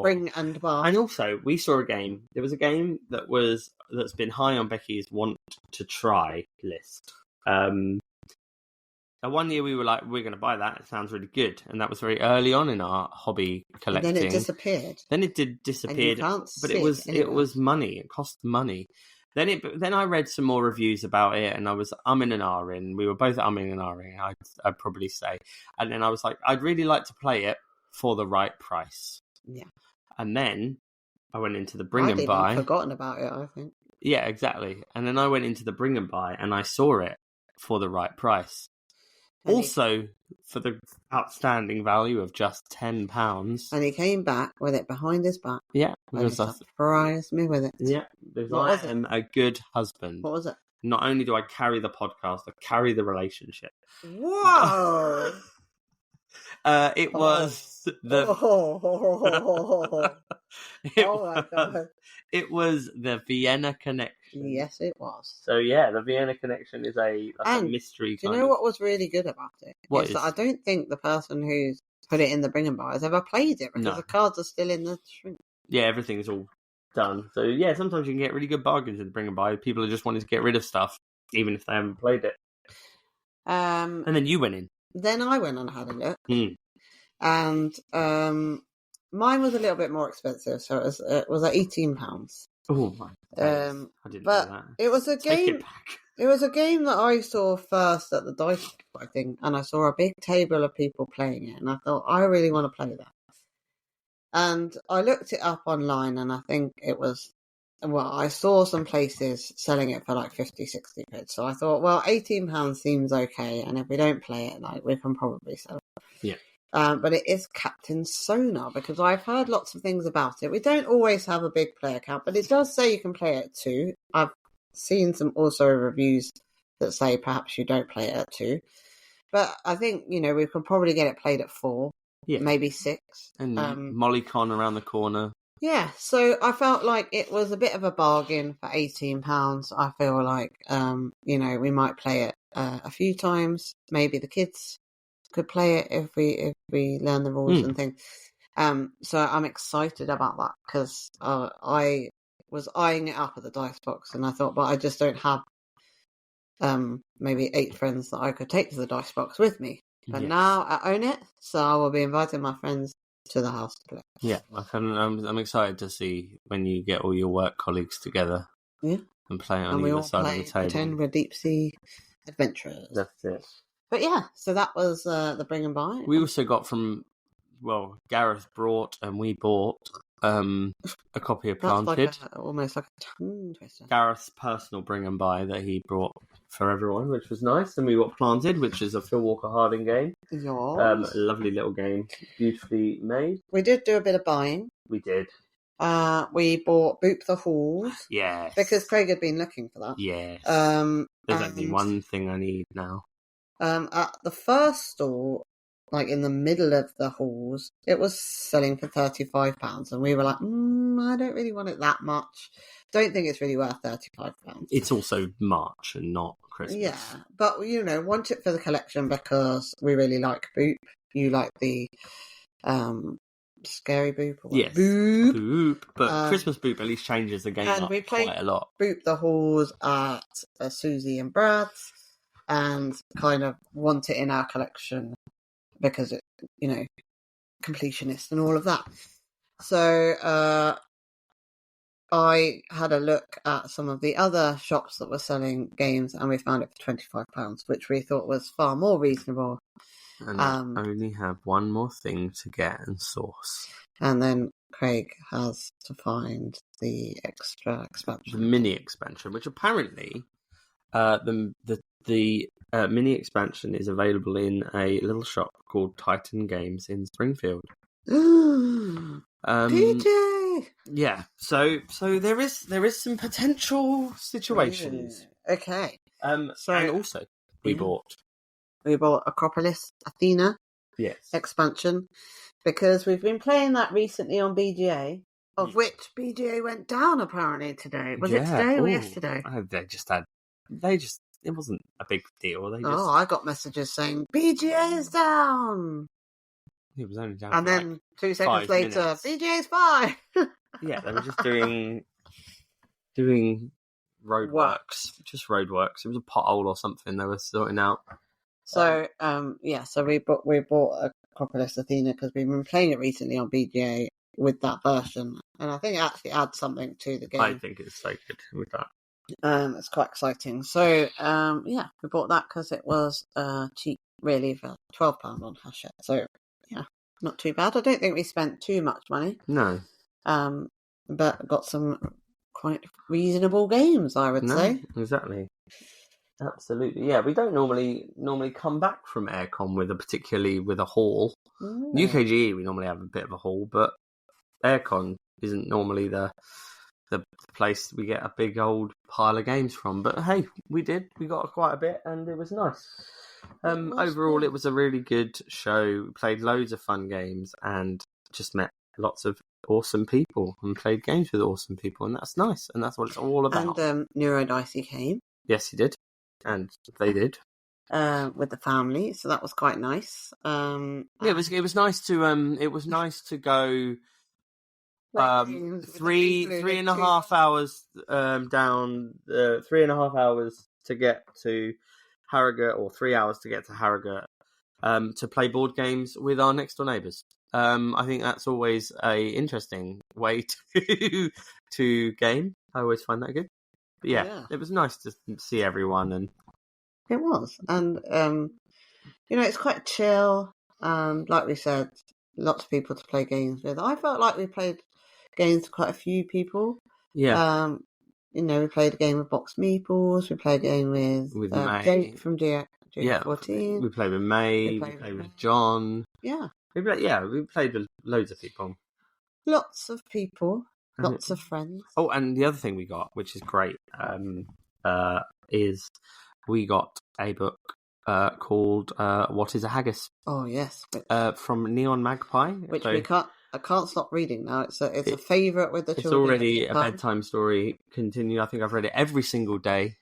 [SPEAKER 2] bring and buy?
[SPEAKER 1] And also, we saw a game. There was a game that's been high on Becky's want to try list. And one year we were like, we're going to buy that. It sounds really good. And that was very early on in our hobby collecting.
[SPEAKER 2] And then it disappeared.
[SPEAKER 1] Then it did disappear. But it was money. It cost money. Then I read some more reviews about it, and I was umming and ahhing. We were both umming and ahhing, I'd probably say. And then I was like, I'd really like to play it for the right price.
[SPEAKER 2] Yeah.
[SPEAKER 1] And then I went into the bring and buy.
[SPEAKER 2] I'd even forgotten about it, I think.
[SPEAKER 1] Yeah, exactly. And then I went into the bring and buy, and I saw it for the right price. Also, for the outstanding value of just £10.
[SPEAKER 2] And he came back with it behind his back.
[SPEAKER 1] Yeah.
[SPEAKER 2] And surprised me with it.
[SPEAKER 1] Yeah. I am a good husband.
[SPEAKER 2] What was it?
[SPEAKER 1] Not only do I carry the podcast, I carry the relationship.
[SPEAKER 2] Whoa!
[SPEAKER 1] It was the...
[SPEAKER 2] my God.
[SPEAKER 1] It was the Vienna Connection.
[SPEAKER 2] Yes, it was.
[SPEAKER 1] So yeah, the Vienna Connection is a mystery.
[SPEAKER 2] Do you know what was really good about it? That I don't think the person who's put it in the bring and buy has ever played it because the cards are still in the shrink.
[SPEAKER 1] Yeah, everything's all done. So yeah, sometimes you can get really good bargains in the bring and buy. People are just wanting to get rid of stuff, even if they haven't played it. And then you went in.
[SPEAKER 2] Then I went and had a look, and mine was a little bit more expensive, so it was at £18.
[SPEAKER 1] Oh my! I didn't know that.
[SPEAKER 2] It was a game.
[SPEAKER 1] It back.
[SPEAKER 2] It was a game that I saw first at the dicey, I think, and I saw a big table of people playing it, and I thought I really want to play that. And I looked it up online, and I think it was. Well, I saw some places selling it for like 50, 60 quid. So I thought, well, £18 seems okay. And if we don't play it, like we can probably sell it.
[SPEAKER 1] Yeah.
[SPEAKER 2] But it is Captain Sonar because I've heard lots of things about it. We don't always have a big player count, but it does say you can play it at 2. I've seen some also reviews that say perhaps you don't play it at 2. But I think, we could probably get it played at 4, maybe 6.
[SPEAKER 1] And Mollycon around the corner.
[SPEAKER 2] Yeah, so I felt like it was a bit of a bargain for £18. I feel like, we might play it a few times. Maybe the kids could play it if we learn the rules and things. So I'm excited about that because I was eyeing it up at the dice box, and I thought, but I just don't have maybe 8 friends that I could take to the dice box with me. But now I own it, so I will be inviting my friends to the house to play.
[SPEAKER 1] Yeah, I'm excited to see when you get all your work colleagues together.
[SPEAKER 2] Yeah,
[SPEAKER 1] and play it on either side of the table.
[SPEAKER 2] Pretend we're deep sea adventurers.
[SPEAKER 1] That's it.
[SPEAKER 2] But yeah, so that was the bring and buy.
[SPEAKER 1] We also got Gareth brought and we bought a copy of Planted.
[SPEAKER 2] That's almost like a tongue twister.
[SPEAKER 1] Gareth's personal bring and buy that he brought for everyone, which was nice. And we got Planted, which is a Phil Walker Harding game.
[SPEAKER 2] Yes.
[SPEAKER 1] A lovely little game, beautifully made.
[SPEAKER 2] We did do a bit of buying.
[SPEAKER 1] We did.
[SPEAKER 2] We bought Boop the Halls.
[SPEAKER 1] Yes.
[SPEAKER 2] Because Craig had been looking for that.
[SPEAKER 1] Yes. There's only one thing I need now.
[SPEAKER 2] At the first store, like in the middle of the halls, it was selling for £35, and we were like, I don't really want it that much. Don't think it's really worth £35.
[SPEAKER 1] It's also March and not Christmas.
[SPEAKER 2] Yeah, but want it for the collection because we really like Boop. You like the scary Boop? Or
[SPEAKER 1] yes, Boop. But Christmas Boop at least changes the game up quite a lot.
[SPEAKER 2] Boop the Halls at Susie and Brad's, and kind of want it in our collection because it, completionist and all of that. So I had a look at some of the other shops that were selling games, and we found it for £25, which we thought was far more reasonable.
[SPEAKER 1] And I only have one more thing to get and source.
[SPEAKER 2] And then Craig has to find the extra expansion.
[SPEAKER 1] The mini expansion, which apparently the mini expansion is available in a little shop called Titan Games in Springfield.
[SPEAKER 2] PJ!
[SPEAKER 1] Yeah, so there is some potential situations.
[SPEAKER 2] Okay.
[SPEAKER 1] And also we bought
[SPEAKER 2] Acropolis Athena expansion because we've been playing that recently on BGA, of which BGA went down apparently today. Was it today or yesterday?
[SPEAKER 1] It wasn't a big deal.
[SPEAKER 2] I got messages saying BGA is down.
[SPEAKER 1] It was only down.
[SPEAKER 2] And then 2 seconds later, BGA's fine.
[SPEAKER 1] Yeah, they were just doing roadworks. Just roadworks. It was a pothole or something they were sorting out.
[SPEAKER 2] So so we bought Acropolis Athena because we've been playing it recently on BGA with that version, and I think it actually adds something to the game.
[SPEAKER 1] I think it's so good with that.
[SPEAKER 2] It's quite exciting. So we bought that because it was cheap, really, for £12 on Hachette. So yeah, not too bad. I don't think we spent too much money.
[SPEAKER 1] No.
[SPEAKER 2] But got some quite reasonable games, I would say.
[SPEAKER 1] Exactly. Absolutely. Yeah, we don't normally come back from Airecon with a haul. UKGE we normally have a bit of a haul, but Airecon isn't normally the place we get a big old pile of games from. But hey, we got quite a bit, and it was nice. Overall, it was a really good show. We played loads of fun games and just met lots of awesome people and played games with awesome people, and that's nice, and that's what it's all about.
[SPEAKER 2] And Dicey came.
[SPEAKER 1] Yes, he did. And they did
[SPEAKER 2] with the family, so that was quite nice.
[SPEAKER 1] It was nice to go 3.5 hours down 3.5 hours to get to Harrogate, or 3 hours to get to Harrogate, to play board games with our next door neighbours. I think that's always a interesting way to game. I always find that good. But yeah, it was nice to see everyone, and
[SPEAKER 2] it was, and it's quite chill. Like we said, lots of people to play games with. I felt like we played games with quite a few people.
[SPEAKER 1] Yeah.
[SPEAKER 2] We played a game with Box Meeples. We played a game with
[SPEAKER 1] May.
[SPEAKER 2] Jake from GX14.
[SPEAKER 1] We played with May. We played with John.
[SPEAKER 2] Yeah.
[SPEAKER 1] We played with loads of people.
[SPEAKER 2] Lots of people. Lots of friends.
[SPEAKER 1] Oh, and the other thing we got, which is great, is we got a book called What is a Haggis?
[SPEAKER 2] Oh, yes.
[SPEAKER 1] From Neon Magpie.
[SPEAKER 2] Which we cut I can't stop reading now. It's a favourite with the children.
[SPEAKER 1] It's already a bedtime story. Continue. I think I've read it every single day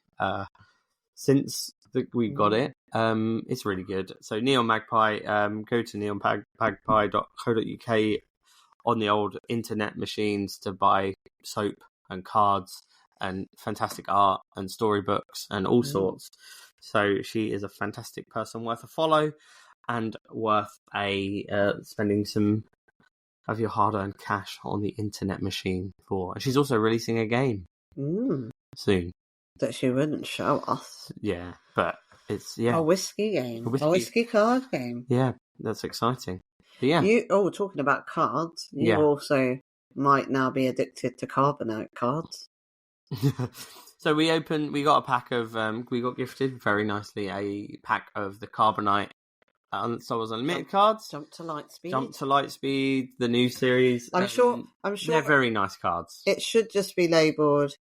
[SPEAKER 1] since we got it. It's really good. So Neon Magpie, go to neonmagpie.co.uk on the old internet machines to buy soap and cards and fantastic art and storybooks and all sorts. So she is a fantastic person, worth a follow and worth spending some of your hard-earned cash on the internet machine for. And she's also releasing a game soon
[SPEAKER 2] that she wouldn't show us.
[SPEAKER 1] Yeah, but it's
[SPEAKER 2] a whiskey game, a whiskey card game.
[SPEAKER 1] Yeah, that's exciting. But yeah,
[SPEAKER 2] talking about cards, you also might now be addicted to Carbonite cards.
[SPEAKER 1] So we got a pack of we got gifted very nicely a pack of the Carbonite Star Wars Unlimited cards.
[SPEAKER 2] Jump to Lightspeed,
[SPEAKER 1] the new series.
[SPEAKER 2] I'm sure
[SPEAKER 1] they're very nice cards.
[SPEAKER 2] It should just be labelled,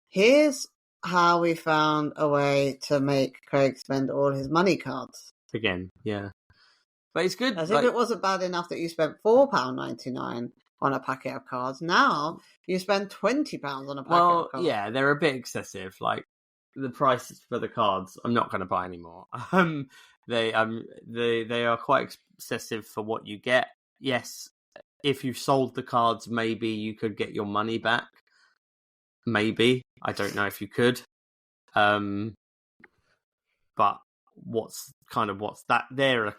[SPEAKER 2] here's how we found a way to make Craig spend all his money cards.
[SPEAKER 1] Again, yeah. But it's good.
[SPEAKER 2] As if it wasn't bad enough that you spent £4.99 on a packet of cards. Now you spend £20 on a packet of cards.
[SPEAKER 1] Yeah, they're a bit excessive. Like the prices for the cards, I'm not going to buy anymore. They are quite excessive for what you get. Yes, if you sold the cards, maybe you could get your money back. Maybe, I don't know if you could. But what's that? They're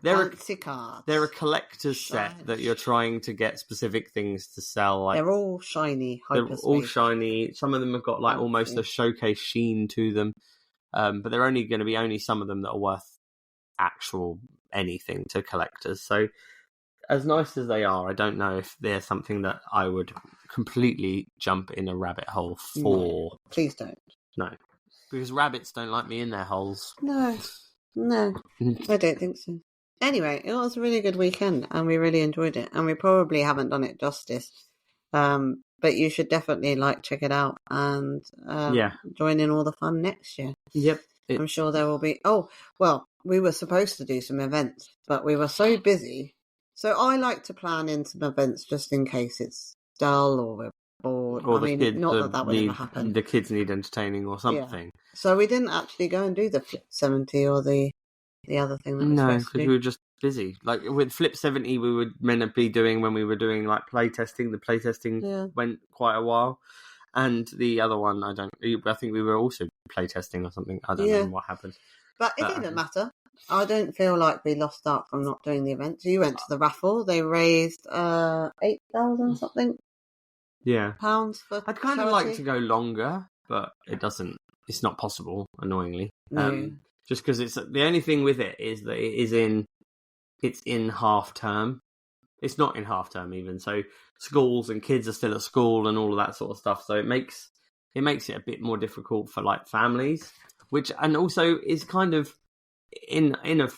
[SPEAKER 1] fancy cards. They're a collector's set that you're trying to get specific things to sell. Like,
[SPEAKER 2] they're all shiny.
[SPEAKER 1] They're all shiny. Some of them have got like almost a showcase sheen to them. But they're only going to be some of them that are worth actual anything to collectors. So as nice as they are, I don't know if they're something that I would completely jump in a rabbit hole for.
[SPEAKER 2] No, please don't.
[SPEAKER 1] No. Because rabbits don't like me in their holes.
[SPEAKER 2] No, I don't think so. Anyway, it was a really good weekend and we really enjoyed it. And we probably haven't done it justice. But you should definitely check it out and join in all the fun next year.
[SPEAKER 1] Yep.
[SPEAKER 2] I'm sure there will be. Oh, well, we were supposed to do some events, but we were so busy. So I like to plan in some events just in case it's dull or we're bored.
[SPEAKER 1] Or
[SPEAKER 2] that would ever happen.
[SPEAKER 1] The kids need entertaining or something.
[SPEAKER 2] Yeah. So we didn't actually go and do the Flip 70 or the other thing that we
[SPEAKER 1] No, because we were just busy. Like with Flip 70, we were meant to be doing when we were doing playtesting. The playtesting went quite a while. And the other one, I think we were also playtesting or something. I don't know what happened.
[SPEAKER 2] But it didn't matter. I don't feel like we lost out from not doing the events. You went to the raffle. They raised 8,000 something.
[SPEAKER 1] Yeah.
[SPEAKER 2] Pounds for
[SPEAKER 1] I'd kind of like to go longer, but it's not possible, annoyingly.
[SPEAKER 2] No.
[SPEAKER 1] Just because the only thing with it is that it's in half term. It's not in half term even. So schools and kids are still at school and all of that sort of stuff. So it makes it a bit more difficult for families, and also is kind of in a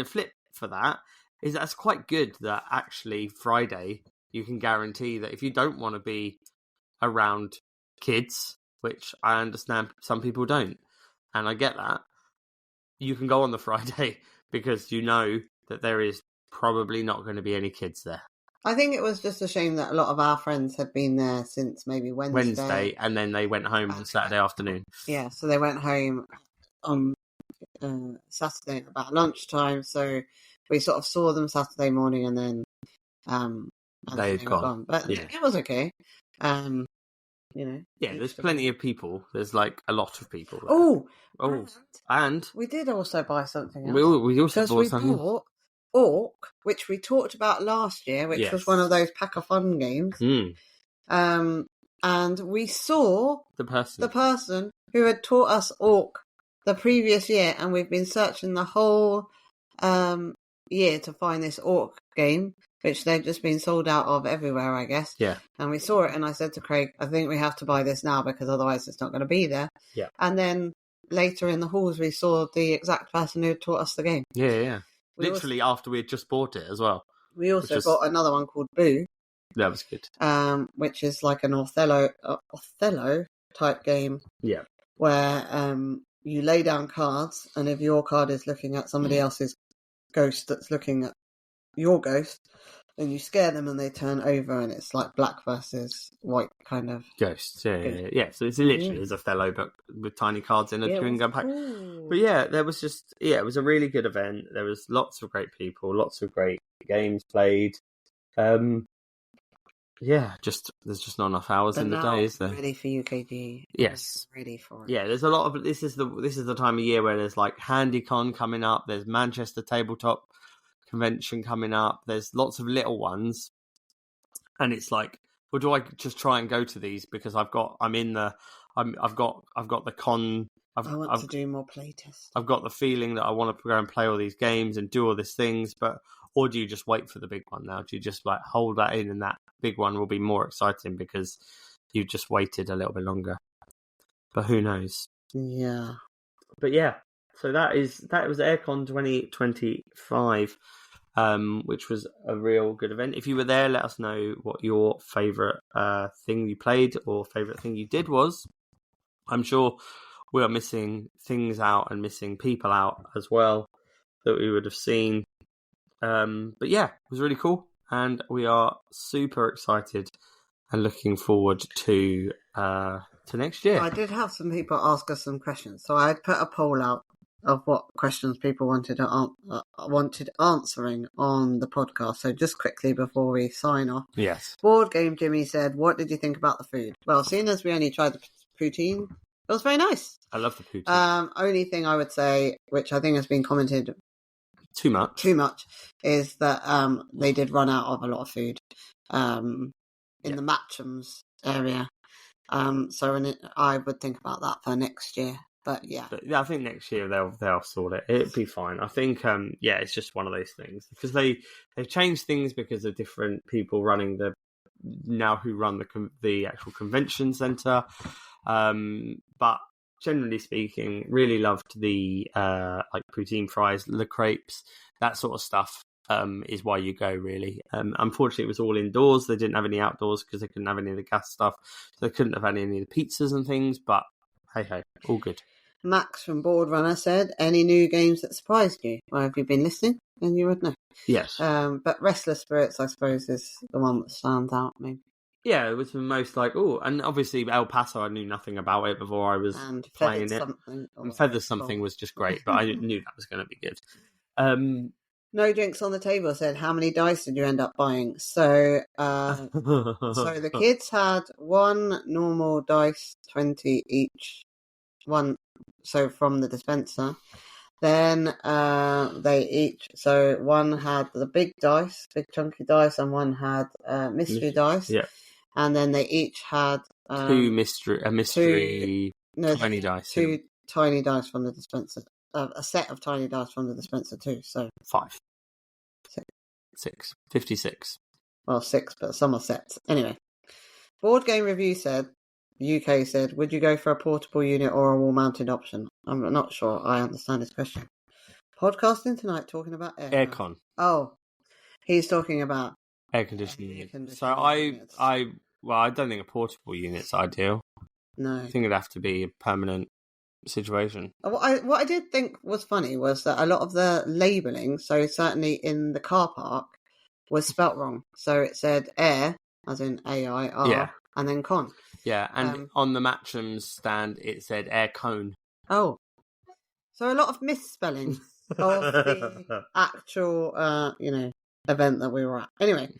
[SPEAKER 1] flip for that is that's quite good that actually Friday you can guarantee that if you don't want to be around kids, which I understand some people don't, and I get that, you can go on the Friday because you know that there is probably not going to be any kids there.
[SPEAKER 2] I think it was just a shame that a lot of our friends had been there since maybe Wednesday.
[SPEAKER 1] And then they went home on Saturday afternoon.
[SPEAKER 2] Yeah, so they went home on Saturday about lunchtime, so we sort of saw them Saturday morning and then
[SPEAKER 1] they'd gone.
[SPEAKER 2] But it was okay.
[SPEAKER 1] There's plenty of people. There's a lot of people
[SPEAKER 2] there.
[SPEAKER 1] And
[SPEAKER 2] we did also buy something else.
[SPEAKER 1] We also bought something.
[SPEAKER 2] Bought Orc, which we talked about last year, which was one of those pack of fun games. And we saw the person who had taught us Orc the previous year, and we've been searching the whole year to find this Orc game, which they've just been sold out of everywhere, I guess.
[SPEAKER 1] Yeah.
[SPEAKER 2] And we saw it, and I said to Craig, I think we have to buy this now because otherwise it's not going to be there.
[SPEAKER 1] Yeah.
[SPEAKER 2] And then later in the halls, we saw the exact person who had taught us the game.
[SPEAKER 1] Yeah. Literally after we had just bought it as well.
[SPEAKER 2] We also bought another one called Boo.
[SPEAKER 1] That was good.
[SPEAKER 2] Which is like an Othello type game.
[SPEAKER 1] Yeah.
[SPEAKER 2] Where you lay down cards, and if your card is looking at somebody else's ghost that's looking at your ghost, and you scare them and they turn over, and it's like black versus white kind of
[SPEAKER 1] ghosts. Yeah. So it's literally as Othello, but with tiny cards in a chewing gum pack.
[SPEAKER 2] Cool.
[SPEAKER 1] But yeah, there was it was a really good event. There was lots of great people, lots of great games played. Yeah, there's just not enough hours in the day, is there?
[SPEAKER 2] Ready for UKG?
[SPEAKER 1] Yes,
[SPEAKER 2] ready for it.
[SPEAKER 1] Yeah, there's a lot of this is the time of year where there's like HandyCon coming up. There's Manchester Tabletop Convention coming up. There's lots of little ones, and it's like, well, do I just try and go to these because I've got the con.
[SPEAKER 2] I want to do more playtests.
[SPEAKER 1] I've got the feeling that I want to go and play all these games and do all these things, or do you just wait for the big one now? Do you just like hold that in, and that big one will be more exciting because you've just waited a little bit longer? But who knows?
[SPEAKER 2] Yeah.
[SPEAKER 1] But yeah, so that was Airecon 2025, which was a real good event. If you were there, let us know what your favourite thing you played or favourite thing you did was. I'm sure we are missing things out and missing people out as well that we would have seen. But yeah, it was really cool, and we are super excited and looking forward to next year.
[SPEAKER 2] I did have some people ask us some questions, so I put a poll out of what questions people wanted answering on the podcast. So just quickly before we sign off,
[SPEAKER 1] yes,
[SPEAKER 2] Board Game Jimmy said, "What did you think about the food?" Well, seeing as we only tried the poutine, it was very nice.
[SPEAKER 1] I love the poutine.
[SPEAKER 2] Only thing I would say, which I think has been commented
[SPEAKER 1] too much,
[SPEAKER 2] is that they did run out of a lot of food in the Matchams area. So I would think about that for next year. But yeah,
[SPEAKER 1] I think next year they'll sort it. It'll be fine. I think it's just one of those things because they've changed things because of different people running who run the actual convention centre. But generally speaking, really loved the like poutine fries, le crepes, that sort of stuff. Is why you go, really. Unfortunately, it was all indoors. They didn't have any outdoors because they couldn't have any of the gas stuff. So they couldn't have had any of the pizzas and things, but hey, all good.
[SPEAKER 2] Max from Board Runner said, any new games that surprised you? Well, have you been listening? Then you would know.
[SPEAKER 1] Yes.
[SPEAKER 2] But Restless Spirits, I suppose, is the one that stands out, maybe.
[SPEAKER 1] Yeah, it was the most like, and obviously El Paso, I knew nothing about it before I was playing it. And Feathers Something was just great, but I knew that was going to be good.
[SPEAKER 2] No Drinks on the Table said, how many dice did you end up buying? So the kids had one normal dice, 20 each, one, so from the dispenser. Then one had the big dice, big chunky dice, and one had mystery dice.
[SPEAKER 1] Yeah.
[SPEAKER 2] And then they each had
[SPEAKER 1] tiny dice.
[SPEAKER 2] Two tiny dice from the dispenser. A set of tiny dice from the dispenser too. So
[SPEAKER 1] 5. 6. 56.
[SPEAKER 2] Well, 6, but some are sets. Anyway, Board Game Review said, UK said, would you go for a portable unit or a wall-mounted option? I'm not sure I understand his question. Podcasting tonight, talking about
[SPEAKER 1] Airecon.
[SPEAKER 2] Oh, he's talking about
[SPEAKER 1] air conditioning. So I don't think a portable unit's ideal.
[SPEAKER 2] No,
[SPEAKER 1] I think it'd have to be a permanent situation.
[SPEAKER 2] What I did think was funny was that a lot of the labelling, so certainly in the car park, was spelt wrong. So it said air, as in AIR, and then con.
[SPEAKER 1] Yeah, and on the Matchams stand, it said Airecon.
[SPEAKER 2] Oh, so a lot of misspelling of the actual, event that we were at. Anyway,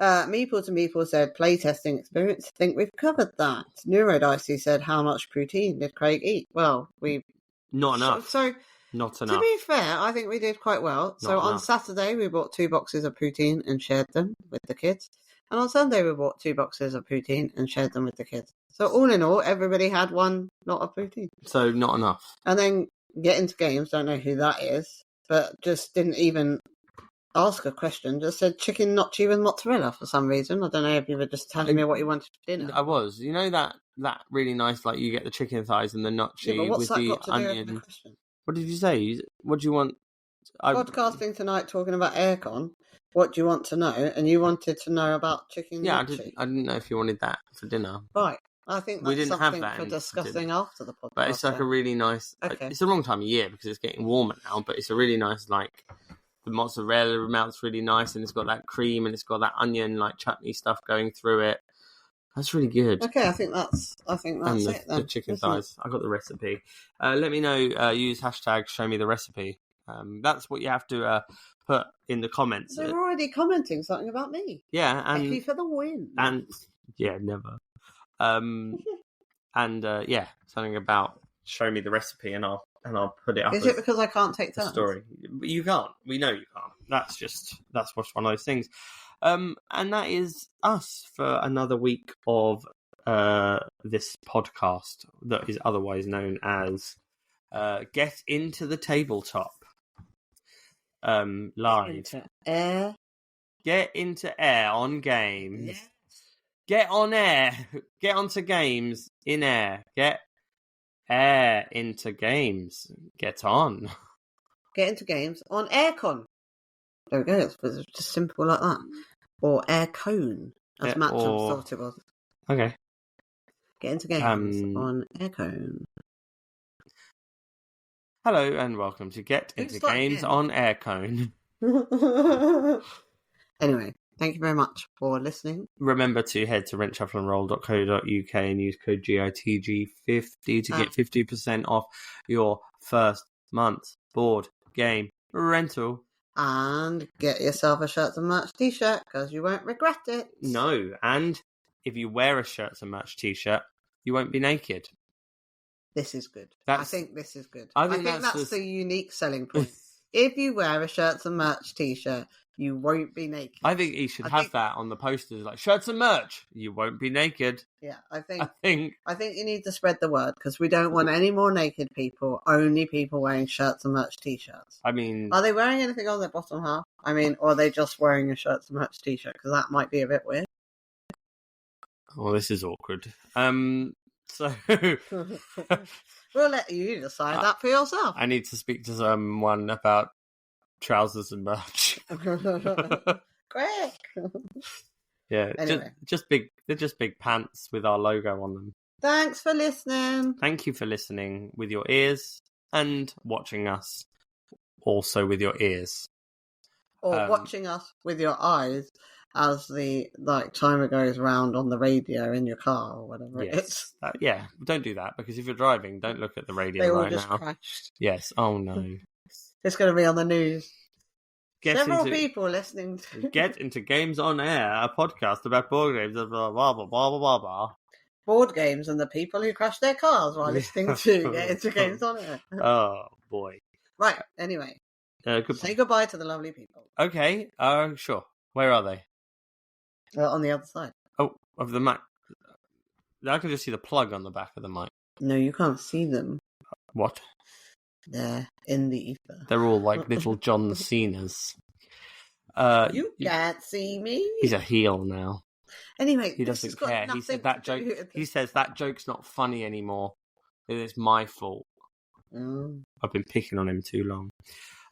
[SPEAKER 2] Meeple to Meeple said, playtesting experience. I think we've covered that. Neurodicey said, how much poutine did Craig eat? Well,
[SPEAKER 1] not enough.
[SPEAKER 2] So,
[SPEAKER 1] not enough.
[SPEAKER 2] To be fair, I think we did quite well. On Saturday, we bought 2 boxes of poutine and shared them with the kids. And on Sunday, we bought 2 boxes of poutine and shared them with the kids. So all in all, everybody had one lot of poutine.
[SPEAKER 1] So not enough.
[SPEAKER 2] And then get into games, don't know who that is, but just didn't even ask a question, just said chicken gnocchi with mozzarella for some reason. I don't know if you were just telling me what you wanted for dinner.
[SPEAKER 1] I was. You know that really nice, like you get the chicken thighs and the gnocchi with the onion. What did you say? What do you want?
[SPEAKER 2] Podcasting tonight, talking about Airecon. What do you want to know? And you wanted to know about chicken gnocchi.
[SPEAKER 1] I didn't know if you wanted that for dinner.
[SPEAKER 2] Right. I think that's something for discussing after the podcast.
[SPEAKER 1] But it's like a really nice... Okay. It's the wrong time of year because it's getting warmer now, but it's a really nice, like, the mozzarella melts really nice, and it's got that cream, and it's got that onion like chutney stuff going through it. That's really good.
[SPEAKER 2] Okay, I think that's
[SPEAKER 1] and
[SPEAKER 2] it then.
[SPEAKER 1] The chicken thighs. I got the recipe. Let me know. Use hashtag show me the recipe. That's what you have to put in the comments.
[SPEAKER 2] They're already commenting something about me.
[SPEAKER 1] Yeah, and
[SPEAKER 2] Becky for the win.
[SPEAKER 1] And yeah, never. Yeah, something about show me the recipe, and I'll put it up.
[SPEAKER 2] Is it because I can't take turns?
[SPEAKER 1] Story. You can't. We know you can't. That's what's one of those things. And that is us for another week of this podcast that is otherwise known as Get Into the Tabletop. Live. Get into air on games.
[SPEAKER 2] Yes.
[SPEAKER 1] Get on air. Get onto games in air. Get air into games. Get on.
[SPEAKER 2] Get into games on Airecon. There we go. It's just simple like that. Or Airecon, as Matcham thought it was.
[SPEAKER 1] Okay.
[SPEAKER 2] Get into games on Airecon.
[SPEAKER 1] Hello and welcome to Get Into Games on Airecon.
[SPEAKER 2] Anyway, thank you very much for listening.
[SPEAKER 1] Remember to head to rentshuffleandroll.co.uk and use code GITG50 to get 50% off your first month's board game rental.
[SPEAKER 2] And get yourself a Shirts and Merch t-shirt, because you won't regret it.
[SPEAKER 1] No, and if you wear a Shirts and Merch t-shirt, you won't be naked.
[SPEAKER 2] This is good. I think this is good.
[SPEAKER 1] I think
[SPEAKER 2] that's the unique selling point. If you wear a Shirts and Merch t-shirt, you won't be naked.
[SPEAKER 1] I think you should have that on the posters, like Shirts and Merch. You won't be naked.
[SPEAKER 2] Yeah, I think you need to spread the word, because we don't want any more naked people. Only people wearing Shirts and Merch t-shirts.
[SPEAKER 1] I mean,
[SPEAKER 2] are they wearing anything on their bottom half? I mean, or are they just wearing a Shirts and Merch t-shirt? Because that might be a bit weird.
[SPEAKER 1] Well, this is awkward. So
[SPEAKER 2] we'll let you decide that for yourself.
[SPEAKER 1] I need to speak to someone about trousers and merch.
[SPEAKER 2] Great.
[SPEAKER 1] Yeah,
[SPEAKER 2] anyway.
[SPEAKER 1] They're just big pants with our logo on them.
[SPEAKER 2] Thanks for listening.
[SPEAKER 1] Thank you for listening with your ears and watching us also with your ears.
[SPEAKER 2] Or watching us with your eyes as the timer goes round on the radio in your car or whatever it is.
[SPEAKER 1] Yeah, don't do that, because if you're driving, don't look at the radio
[SPEAKER 2] they all
[SPEAKER 1] right
[SPEAKER 2] just
[SPEAKER 1] now.
[SPEAKER 2] Crashed.
[SPEAKER 1] Yes. Oh no.
[SPEAKER 2] It's going to be on the news. Several people listening to
[SPEAKER 1] Get Into Games on Air, a podcast about board games, blah, blah, blah, blah, blah, blah, blah.
[SPEAKER 2] Board games and the people who crash their cars while listening to Get Into Games on Air.
[SPEAKER 1] Oh, boy.
[SPEAKER 2] Right, anyway. Say goodbye to the lovely people.
[SPEAKER 1] Okay, sure. Where are they?
[SPEAKER 2] On the other side.
[SPEAKER 1] Oh, of the mic. I can just see the plug on the back of the mic.
[SPEAKER 2] No, you can't see them.
[SPEAKER 1] What?
[SPEAKER 2] They're in the ether.
[SPEAKER 1] They're all like little John Cena's.
[SPEAKER 2] You can't see me.
[SPEAKER 1] He's a heel now.
[SPEAKER 2] Anyway,
[SPEAKER 1] he doesn't care. He said that joke. He says that joke's not funny anymore. It's my fault. I've been picking on him too long.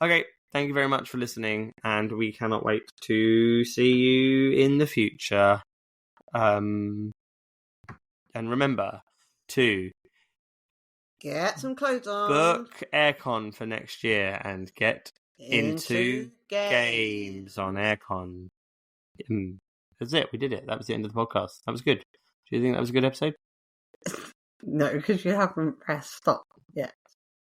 [SPEAKER 1] Okay, thank you very much for listening, and we cannot wait to see you in the future. And remember to
[SPEAKER 2] get some clothes on,
[SPEAKER 1] book Airecon for next year, and get into games on Airecon. That's it. We did it. That was the end of the podcast. That was good. Do you think that was a good episode?
[SPEAKER 2] No, because you haven't pressed stop yet.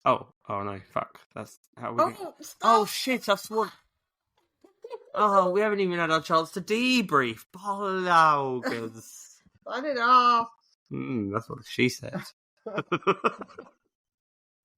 [SPEAKER 1] Oh no, fuck. That's how we...
[SPEAKER 2] Oh,
[SPEAKER 1] shit, I've sworn... Oh, we haven't even had our chance to debrief. Bollocks.
[SPEAKER 2] Sign it off.
[SPEAKER 1] That's what she said.